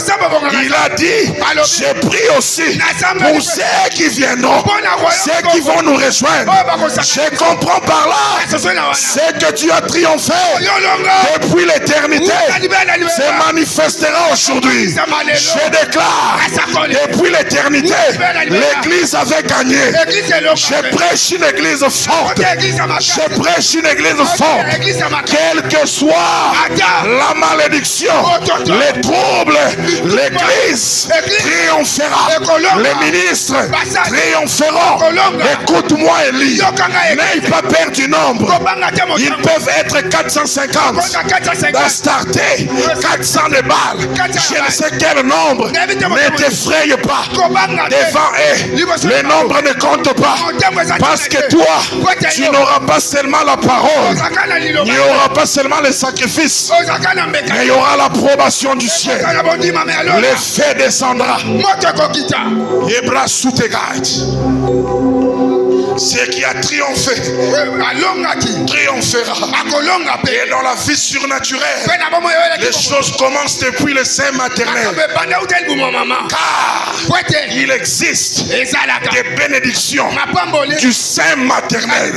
il a dit, j'ai pris aussi pour ceux qui viendront, ceux qui vont nous rejoindre. Je comprends par là, c'est que tu as triomphé depuis l'éternité se manifestera aujourd'hui. Je déclare, depuis l'éternité, l'église avait gagné. Je prêche une église forte. Je prêche une église forte. Quelle que soit la malédiction, les troubles, l'église triomphera. Les ministres triompheront. Écoute-moi, Élie. N'aie pas peur du nombre. Ils peuvent être 450. D'Astarté, 400 de balles. Je ne sais quel nombre. Ne t'effraie pas devant eux. Le nombre ne compte pas. Parce que toi, tu n'auras pas seulement la parole, il n'y aura pas seulement le sacrifice, mais il y aura l'approbation du ciel. Le feu descendra. Ce qui a triomphé triomphera. Et dans la vie surnaturelle, les choses commencent depuis le sein maternel. Car il existe des bénédictions du sein maternel.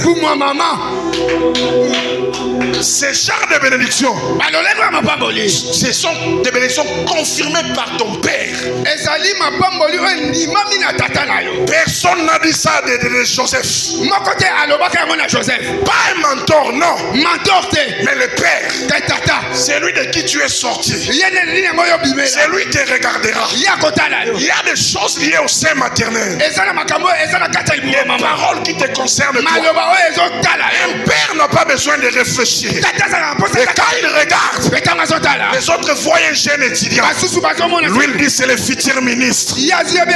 Ces genres de bénédictions, ce sont des bénédictions confirmées par ton père. Personne n'a dit ça de Joseph. Pas un mentor, non. Mais le père, c'est lui de qui tu es sorti. C'est lui qui te regardera. Il y a des choses liées au sein maternel. Des paroles qui te concernent toi. Un père n'a pas besoin de réfléchir. Et quand il regarde, les autres voient un jeune étudiant. Lui, il dit c'est le futur ministre. Bien-aimé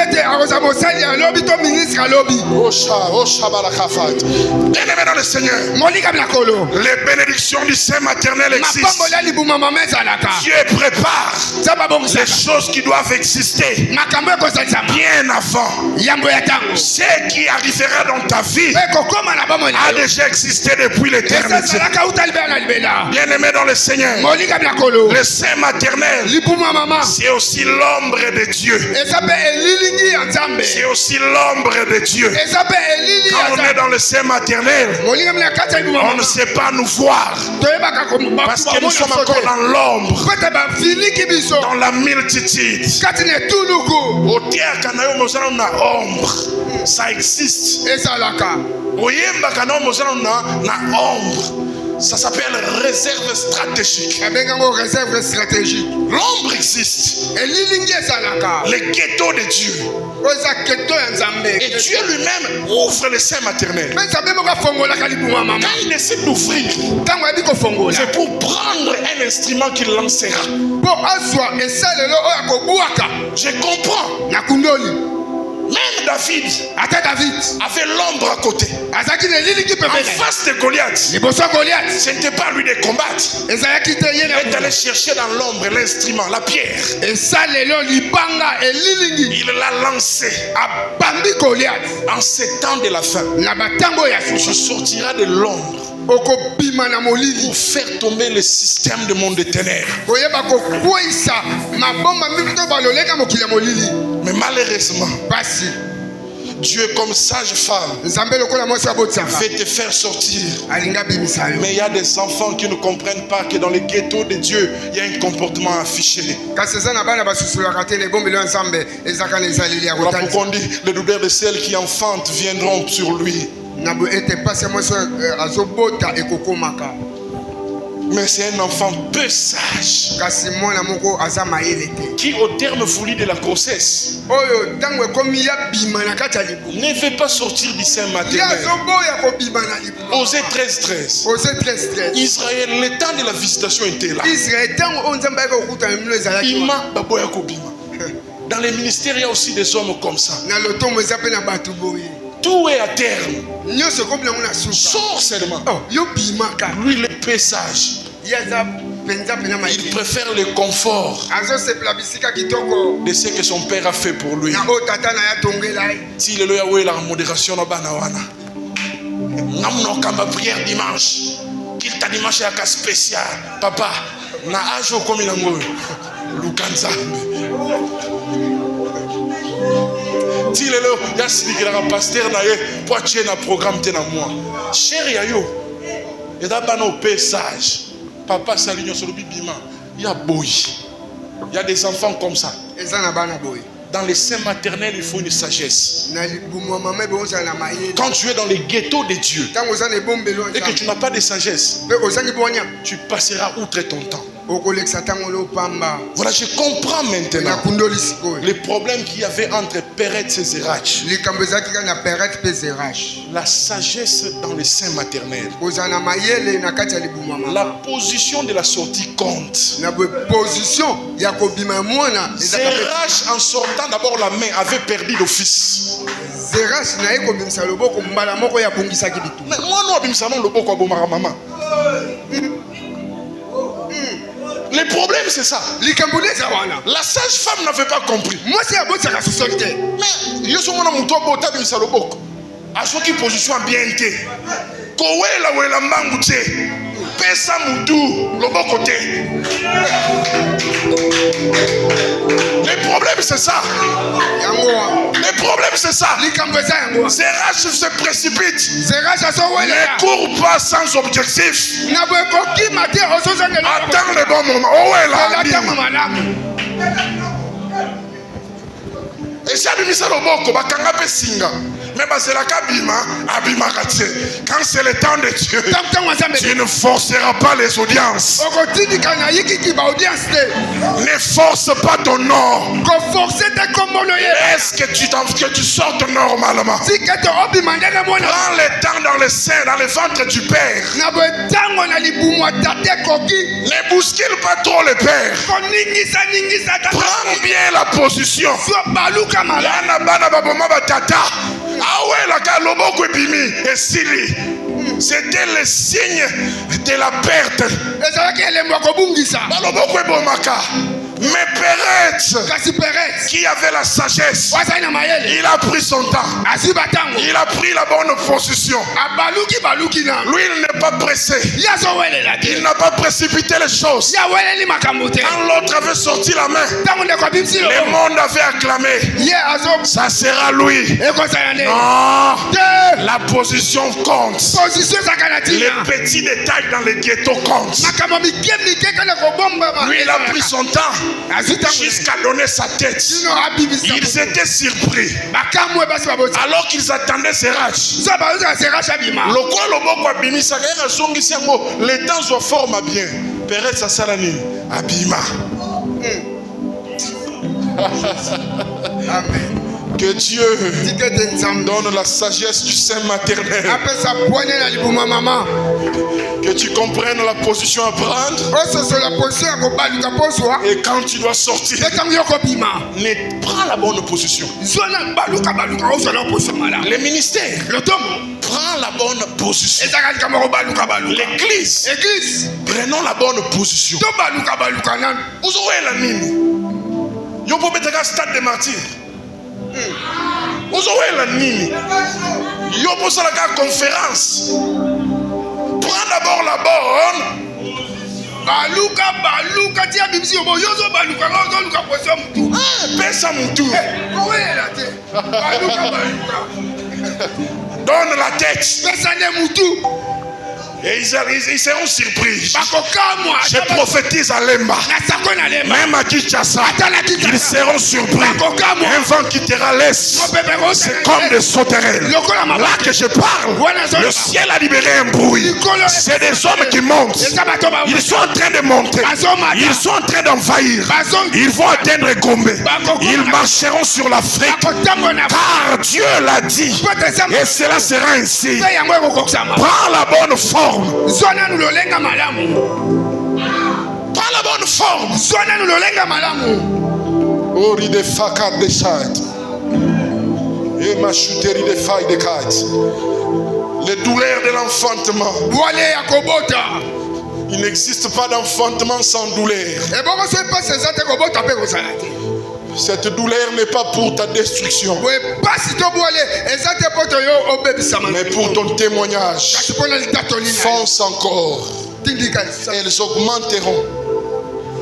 dans le Seigneur, les bénédictions du sein maternel existent. Dieu prépare les choses qui doivent exister bien avant. Ce qui arrivera dans ta vie a déjà existé depuis l'éternité. Bien-aimé dans le Seigneur, le sein maternel, c'est aussi l'ombre de Dieu. C'est aussi l'ombre de Dieu. Quand on est dans le sein maternel, on ne sait pas nous voir parce que nous sommes encore dans l'ombre, dans la multitude. Au terre, quand on est dans l'ombre, ça existe. Ça s'appelle réserve stratégique. L'ombre existe. Le ghetto de Dieu. Et Dieu lui-même ouvre le sein maternel. Quand il décide d'ouvrir, c'est pour prendre un instrument qu'il lancera. Je comprends. Même David avait l'ombre à côté. En face de Goliath, ce n'était pas lui de combattre. Il est allé chercher dans l'ombre l'instrument, la pierre. Il l'a lancé. En ces temps de la fin, tu sortiras de l'ombre pour faire tomber le système de monde de ténèbres. Mais malheureusement, Dieu comme sage femme fait te faire sortir. Mais il y a des enfants qui ne comprennent pas que dans les ghettos de Dieu, il y a un comportement affiché. Voilà pourquoi on dit les douleurs de celles qui enfantent viendront sur lui. Mais c'est un enfant peu sage qui, au terme voulu de la grossesse, ne veut pas sortir du sein maternel. Osée 13:13. Israël, le temps de la visitation était là. Dans les ministères, il y a aussi des hommes comme ça. Tout est à terme. Sors seulement. Lui, le paysage. Il préfère le confort de ce que son père a fait pour lui. S'il est là, la modération dans Banawana. Nous prière dimanche. Qu'il t'a dimanche à spécial. Papa, na ajo comme il a moué. Lukanza. Si le lo ya sinikira pasteur na ye poitier na programme te na moi chéri ayo et d'abord no paysage papa saligno sur le bibima il y a boy il y a des enfants comme ça dans les seins maternels il faut une sagesse. Quand tu es dans les ghettos de Dieu et que tu n'as pas de sagesse, tu passeras outre ton temps. Voilà, je comprends maintenant les problèmes qu'il y avait entre Péretz et Zérach. La sagesse dans les seins maternels. La position de la sortie compte. Zérach, en sortant d'abord la main, avait perdu l'office. Mais moi, non, le problème c'est ça. La sage femme n'avait pas compris. Mais azoki position bien te kowela wela mbangu te pesa mutu loboko te. Le problème c'est ça. Le problème c'est ça. Zerach se précipite. Ne court pas sans objectif. Attends le bon moment. Oh ouais là. Et si abimisa loboko bakanga pe singa. Mais c'est la kabima abimakatie. Quand c'est le temps de Dieu, tu ne forceras pas les audiences. Ne force pas ton nom. Est-ce que tu sortes normalement? Prends le temps dans le sein, dans le ventre du Père. Ne bouscule pas trop le Père. Prends bien la position. C'était le signe de la perte. Mais Peretz, qui avait la sagesse, il a pris son temps. Il a pris la bonne position. Lui, il n'est pas pressé. Il n'a pas précipité les choses. Quand l'autre avait sorti la main, le monde avait acclamé. Ça sera lui. Non, la position compte. Les petits détails dans les ghettos comptent. Lui, il a pris son temps jusqu'à donner sa tête. Ils étaient surpris alors qu'ils attendaient Zerach. Les temps sont forment bien. Peretz à Salani, Abima. Amen. Que Dieu donne la sagesse du sein maternel. Que tu comprennes la position à prendre. Et quand tu dois sortir, prends la bonne position. Les ministères, prends la bonne position. L'église, prenons la bonne position. Vous aurez la mine. Vous pouvez mettre un stade de martyrs. Vous aurez la nini. Yo pour ça la conférence. Prends d'abord la bonne. Baluka tia bibisi yo yozo baluka baluka poso mutu. Pesa mutu. Baluka. Donne la tête. Pesa ne mutu. Et ils seront surpris. Je prophétise à Lemba. Même à Kinshasa, ils seront surpris. Un vent quittera l'est. C'est comme des sauterelles. Là que je parle, le ciel a libéré un bruit. C'est des hommes qui montent. Ils sont en train de monter. Ils sont en train d'envahir. Ils vont atteindre Gombe. Ils marcheront sur l'Afrique. Car Dieu l'a dit. Et cela sera ainsi. Prends la bonne forme. Prends la bonne forme. Ori de fakat de chat. Et ma chouterie de faille de cat. Les douleurs de l'enfantement. Il n'existe pas d'enfantement sans douleur. Cette douleur n'est pas pour ta destruction, mais pour ton témoignage. Fonce encore.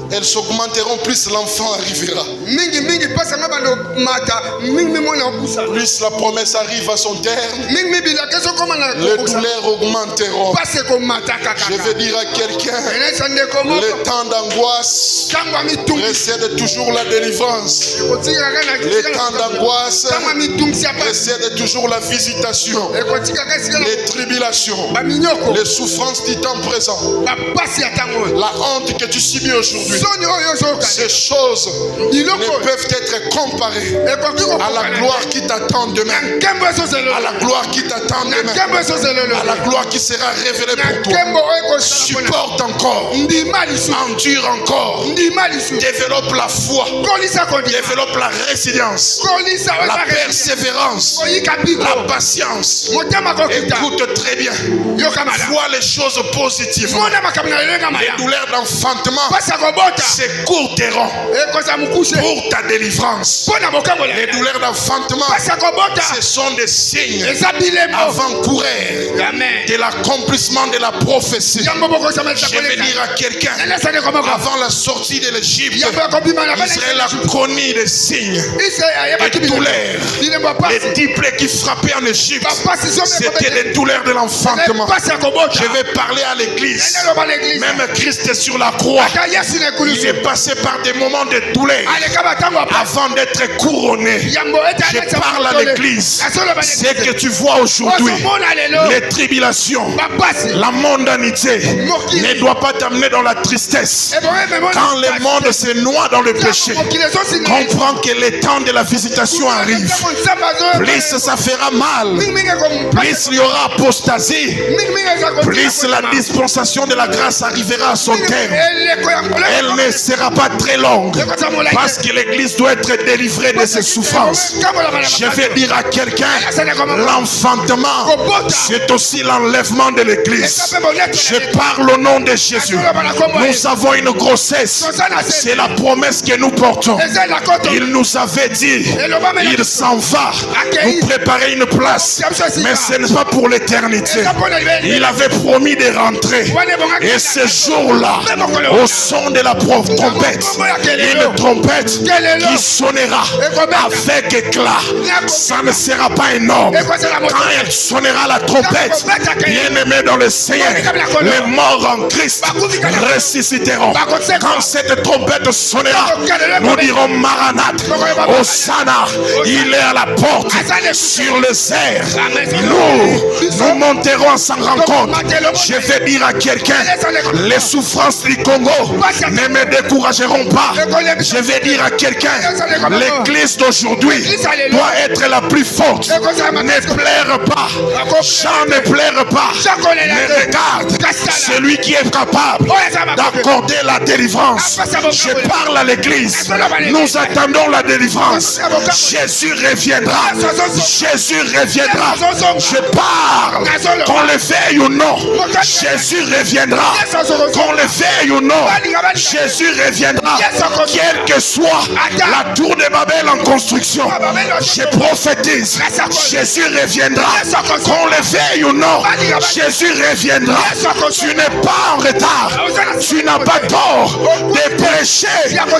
Elles augmenteront plus l'enfant arrivera. Plus la promesse arrive à son terme, les douleurs augmenteront. Je vais dire à quelqu'un, le temps d'angoisse précède toujours la délivrance. Le temps d'angoisse précède toujours la visitation. Les tribulations, les souffrances du temps présent, la honte que tu subis aujourd'hui. Ces choses ne peuvent être comparées à la gloire qui t'attend demain, à la gloire qui t'attend demain, à la gloire qui sera révélée pour toi. Supporte encore, endure encore, développe la foi, développe la résilience, la persévérance, la patience. Écoute très bien, vois les choses positivement. Les douleurs d'enfantement c'est courteront pour ta délivrance. Les douleurs d'enfantement, ce sont des signes avant-coureurs de l'accomplissement de la prophétie. Je vais dire à quelqu'un, avant la sortie de l'Égypte, Israël a connu des signes, des douleurs. Les 10 plaies qui frappaient en Égypte, c'était des douleurs de l'enfantement. Je vais parler à l'église. Même Christ est sur la croix. Il est passé par des moments de douleur avant d'être couronné. Je parle à l'église. Ce que tu vois aujourd'hui, les tribulations, la mondanité ne doit pas t'amener dans la tristesse. Quand le monde se noie dans le péché, comprends que le temps de la visitation arrive. Plus ça fera mal, plus il y aura apostasie, plus la dispensation de la grâce arrivera à son terme. Elle ne sera pas très longue, parce que l'église doit être délivrée de ses souffrances. Je vais dire à quelqu'un, l'enfantement, c'est aussi l'enlèvement de l'église. Je parle au nom de Jésus. Nous avons une grossesse, c'est la promesse que nous portons. Il nous avait dit, il s'en va nous préparer une place, mais ce n'est pas pour l'éternité. Il avait promis de rentrer, et ce jour-là, au son de la trompette, une trompette qui sonnera avec éclat, ça ne sera pas énorme. Quand elle sonnera la trompette, bien-aimés dans le Seigneur, les morts en Christ ressusciteront. Quand cette trompette sonnera, nous dirons Maranathe, Hosanna, il est à la porte, sur les airs. Nous monterons à sa rencontre. Je vais dire à quelqu'un, les souffrances du Congo ne me décourageront pas. Je vais dire à quelqu'un, l'église d'aujourd'hui doit être la plus forte. Ne pleure pas. Jean ne pleure pas. Mais regarde celui qui est capable d'accorder la délivrance. Je parle à l'église. Nous attendons la délivrance. Jésus reviendra. Jésus reviendra. Je parle. Qu'on le veuille ou non, Jésus reviendra. Qu'on le veuille ou non, Jésus reviendra. Quelle que soit la tour de Babel en construction, je prophétise, Jésus reviendra. Qu'on le veuille ou non, Jésus reviendra. Tu n'es pas en retard. Tu n'as pas tort de prêcher.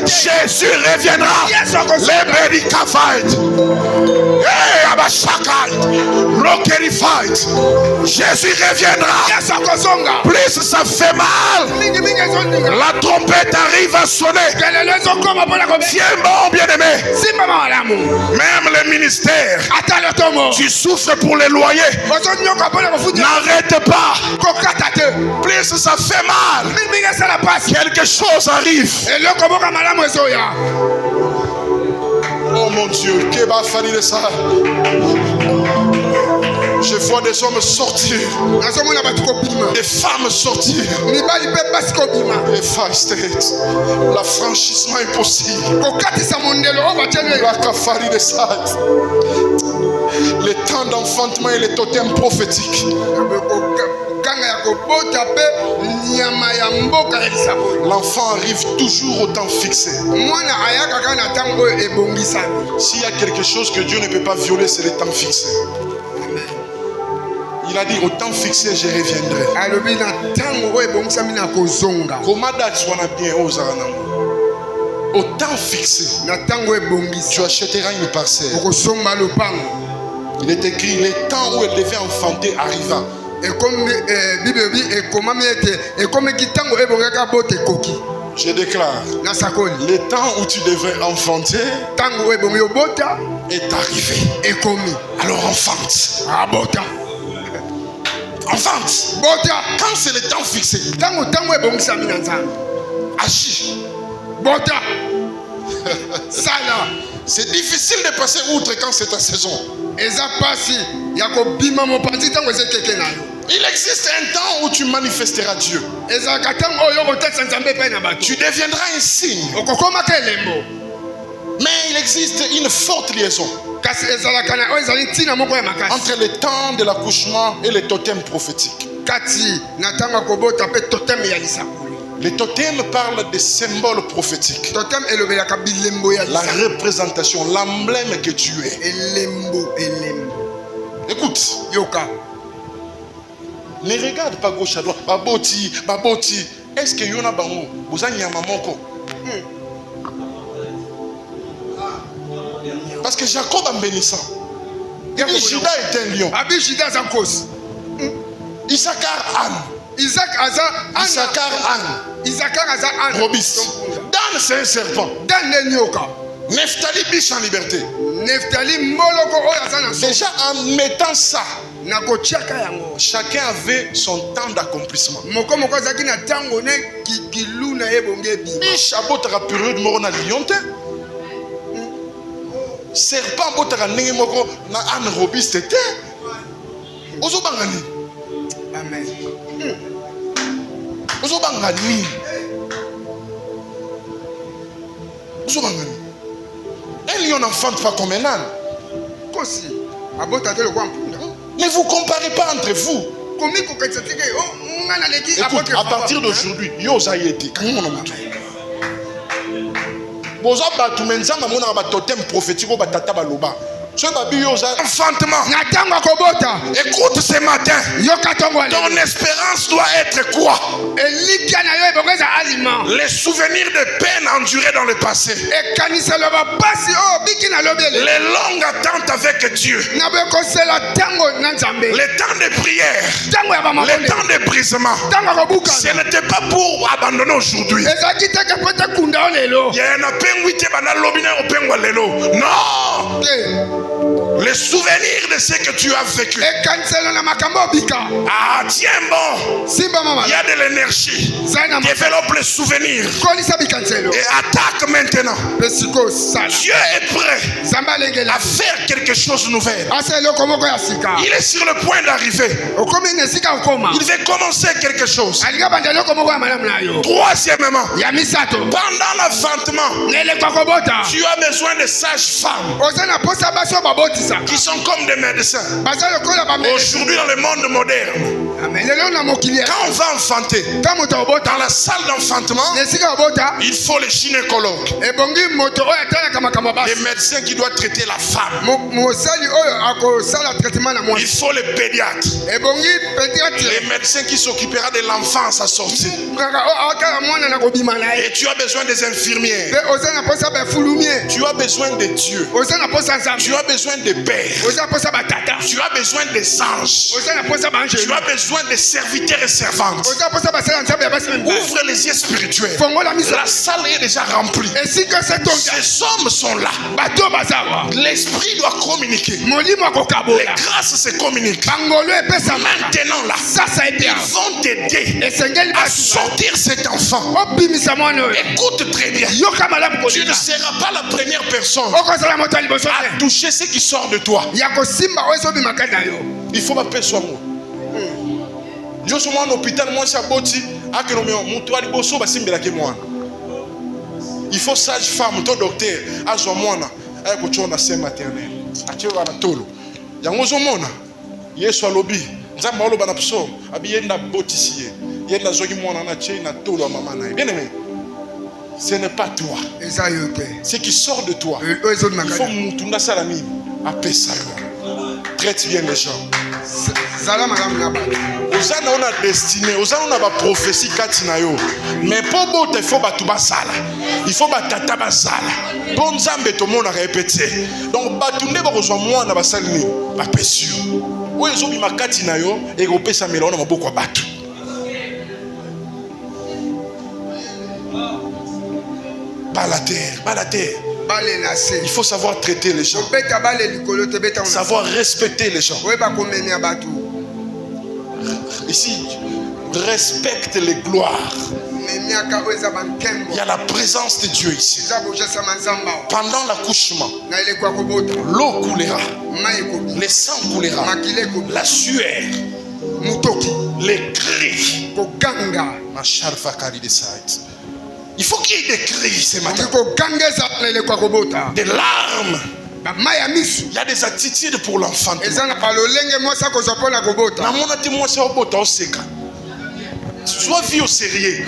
Jésus reviendra. Les Berikavite. Hey, Abashakai. Rockerifight. Jésus reviendra. Plus ça fait mal, la trompette arrive à sonner. Tiens bon, bien-aimé. Même le ministère, tu souffres pour les loyers. N'arrête pas. Plus ça fait mal, quelque chose arrive. Oh mon Dieu, que va faire de ça? Je vois des hommes sortir, des femmes sortir. L'affranchissement est possible. Le temps d'enfantement et les totems prophétiques. L'enfant arrive toujours au temps fixé. S'il y a quelque chose que Dieu ne peut pas violer, c'est le temps fixé. Il a dit au temps fixé je reviendrai. Au temps fixé tu achèteras une parcelle. Il est écrit le temps où elle devait enfanter arriva. Je déclare, le temps où tu devais enfanter est arrivé. Alors enfante. Enfante. Quand c'est le temps fixé, agis. C'est difficile de passer outre quand c'est ta saison. Il existe un temps où tu manifesteras Dieu. Tu deviendras un signe. Mais il existe une forte liaison entre le temps de l'accouchement et les totems prophétiques. Les totems parlent des symboles prophétiques. Totem elobelaka bilembo ya La représentation, l'emblème que tu es. elembo. Écoute. Yoka. Ne regarde pas gauche à droite. Baboti. Est-ce que yona bango vous avez moko? Parce que Jacob en bénissant. Judas est un lion. Abi Judas en cause. Issachar Anne. Issachar aza Anne. Robis. Dan c'est un serpent. Dan ne nyoka. Nephtali biche en liberté. Neftali moloko oyo aza na so. Déjà en mettant ça, nakotiaka yango. chacun avait son temps d'accomplissement. Moko azaki na tango ne kilu na ye bonge bi. Biche abotaka période moko na lion te. Serpent abotaka ndenge moko na Anne Robis te. Ozobanga nini? Amen. Ozobanga nini? Ozobanga nini? Un lion n'enfante pas comme un âne. Kosi. Abotaka le kwa mpunda. Ne vous comparez pas entre vous. Écoute, à partir d'aujourd'hui, yo zayeti. Boza batu menzanga mona ba totem prophétique ba tata baloba. Enfantement. Écoute ce matin. Ton espérance doit être quoi? Les souvenirs de peine endurées dans le passé. Les longues attentes avec Dieu. Les temps de prière. Les temps de brisement. Ce n'était pas pour abandonner aujourd'hui. Non. Les souvenirs de ce que tu as vécu. Ah, tiens bon. Il y a de l'énergie. Développe les souvenirs. Et attaque maintenant. Dieu est prêt à faire quelque chose de nouvel. Il est sur le point d'arriver. Il veut commencer quelque chose. Troisièmement, pendant l'enfantement, tu as besoin de sages-femmes qui sont comme des médecins. Aujourd'hui dans le monde moderne, quand on va enfanter, dans la salle d'enfantement, il faut les gynécologues, les médecins qui doivent traiter la femme. Il faut les pédiatres, les médecins qui s'occupera de l'enfance à sortir. Et tu as besoin des infirmières. Tu as besoin de Dieu. Tu as besoin de pères. Tu as besoin des anges. Tu as besoin des serviteurs et servantes. Ouvre les yeux spirituels. La salle est déjà remplie. Ces hommes sont là. L'esprit doit communiquer. Les grâces se communiquent. Maintenant là, ils vont t'aider à sortir cet enfant. Écoute très bien. Tu ne seras pas la première personne à toucher ce qui sort de toi. Il faut m'appeler soit moi. Je suis en hôpital, moi c'est aboti. Il faut sage-femme, ton docteur, à son mona, à un sein maternel. À tu vas tolo. Yangozo mona, yeso lobby. Nzamalo banapso, abiyenda botissier. Yenda zogi mona na tche na tolo à maman. Bien aimé. Ce n'est pas toi. Ce qui sort de toi. Il faut mutunda salami. Appelle ça. Traite bien les gens. Ozana on a destiné, ozana on a ba prophétie katina yo. Mais pour bote il faut batuba sala. Il faut batata basala. Bon nzambe to mona répéter. Donc batunde ba kozwa mwana basalini ba pesio. Oyo zobi makatina yo e kopesa mela ona maboko batu. Pas la terre. Il faut savoir traiter les gens. Savoir respecter les gens. Ici, respecte les gloires. Il y a la présence de Dieu ici. Pendant l'accouchement, l'eau coulera, le sang coulera, la sueur, les cris. Il faut qu'il y ait des cris ce matin. Des larmes. Il y a des attitudes pour l'enfant. Sois vu au sérieux.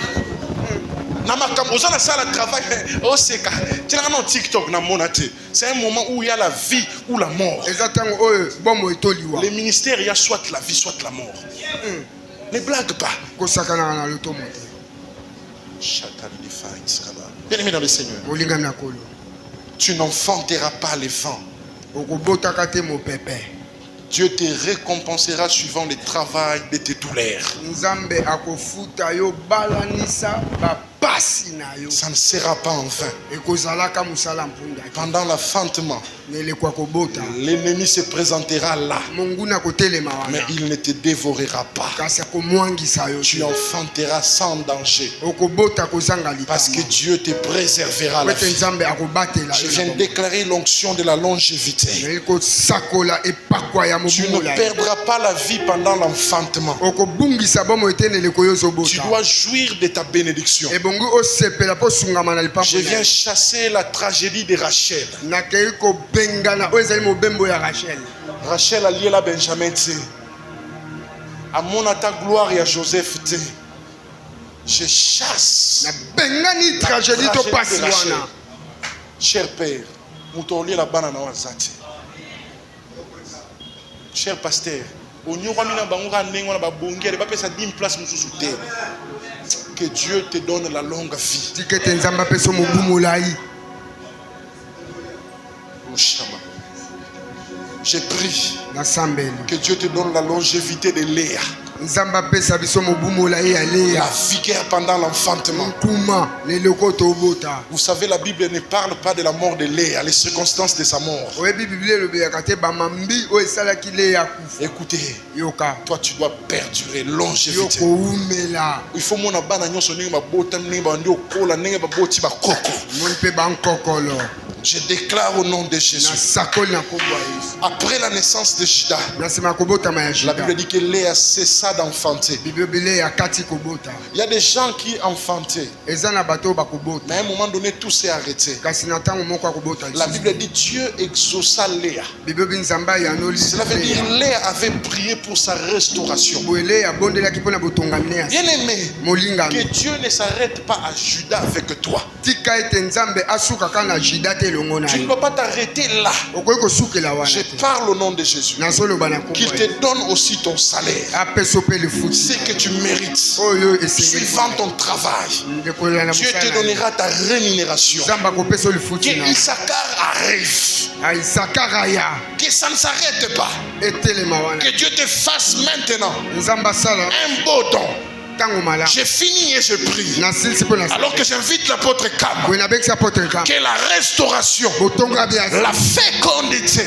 C'est un moment où il y a la vie ou la mort. Les ministères, il y a soit la vie, soit la mort. Ne blague pas. Bien-aimé dans le Seigneur, tu n'enfanteras pas les vents. Dieu te récompensera suivant le travail de tes douleurs. Ça ne sera pas en vain. Pendant l'enfantement, l'ennemi se présentera là, mais il ne te dévorera pas. Tu enfanteras sans danger, parce que Dieu te préservera la vie. Je viens de déclarer l'onction de la longévité. Tu ne perdras pas la vie pendant l'enfantement. Tu dois jouir de ta bénédiction. Je viens chasser la tragédie de Rachel. Rachel a lié la Benjamin. À mon attaque gloire et à Joseph. Je chasse la tragédie de Rachel. Cher Père, cher pasteur, que Dieu te donne la longue vie. J'ai pris que Dieu te donne la longévité de Léa. La vigueur pendant l'enfantement. Vous savez, la Bible ne parle pas de la mort de Léa, les circonstances de sa mort. Écoutez, toi tu dois perdurer longévité. Il faut mon je déclare au nom de Jésus. Après la naissance de Judas, la Bible dit que Léa cessa d'enfanter. Il y a des gens qui enfantaient, mais à un moment donné tout s'est arrêté. La Bible dit Dieu exauça Léa. Cela veut dire Léa avait prié pour sa restauration. Bien aimé, que Dieu ne s'arrête pas à Judas avec toi. Tu ne dois pas t'arrêter là. Je parle au nom de Jésus. Qu'il te donne aussi ton salaire. C'est que tu mérites. Suivant ton travail, Dieu te donnera ta rémunération. Que Issachar arrive. Que ça ne s'arrête pas. Que Dieu te fasse maintenant un beau don. J'ai fini et je prie. Alors que j'invite l'apôtre Kama, que la restauration, la fécondité,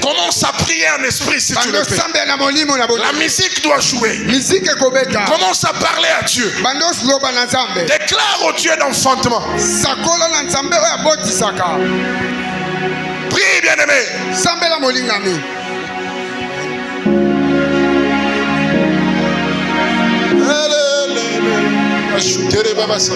commence à prier en esprit si tu le fais. La musique doit jouer. Commence à parler à Dieu. Déclare au Dieu d'enfantement. Prie, bien-aimé. Ajoutez les babas.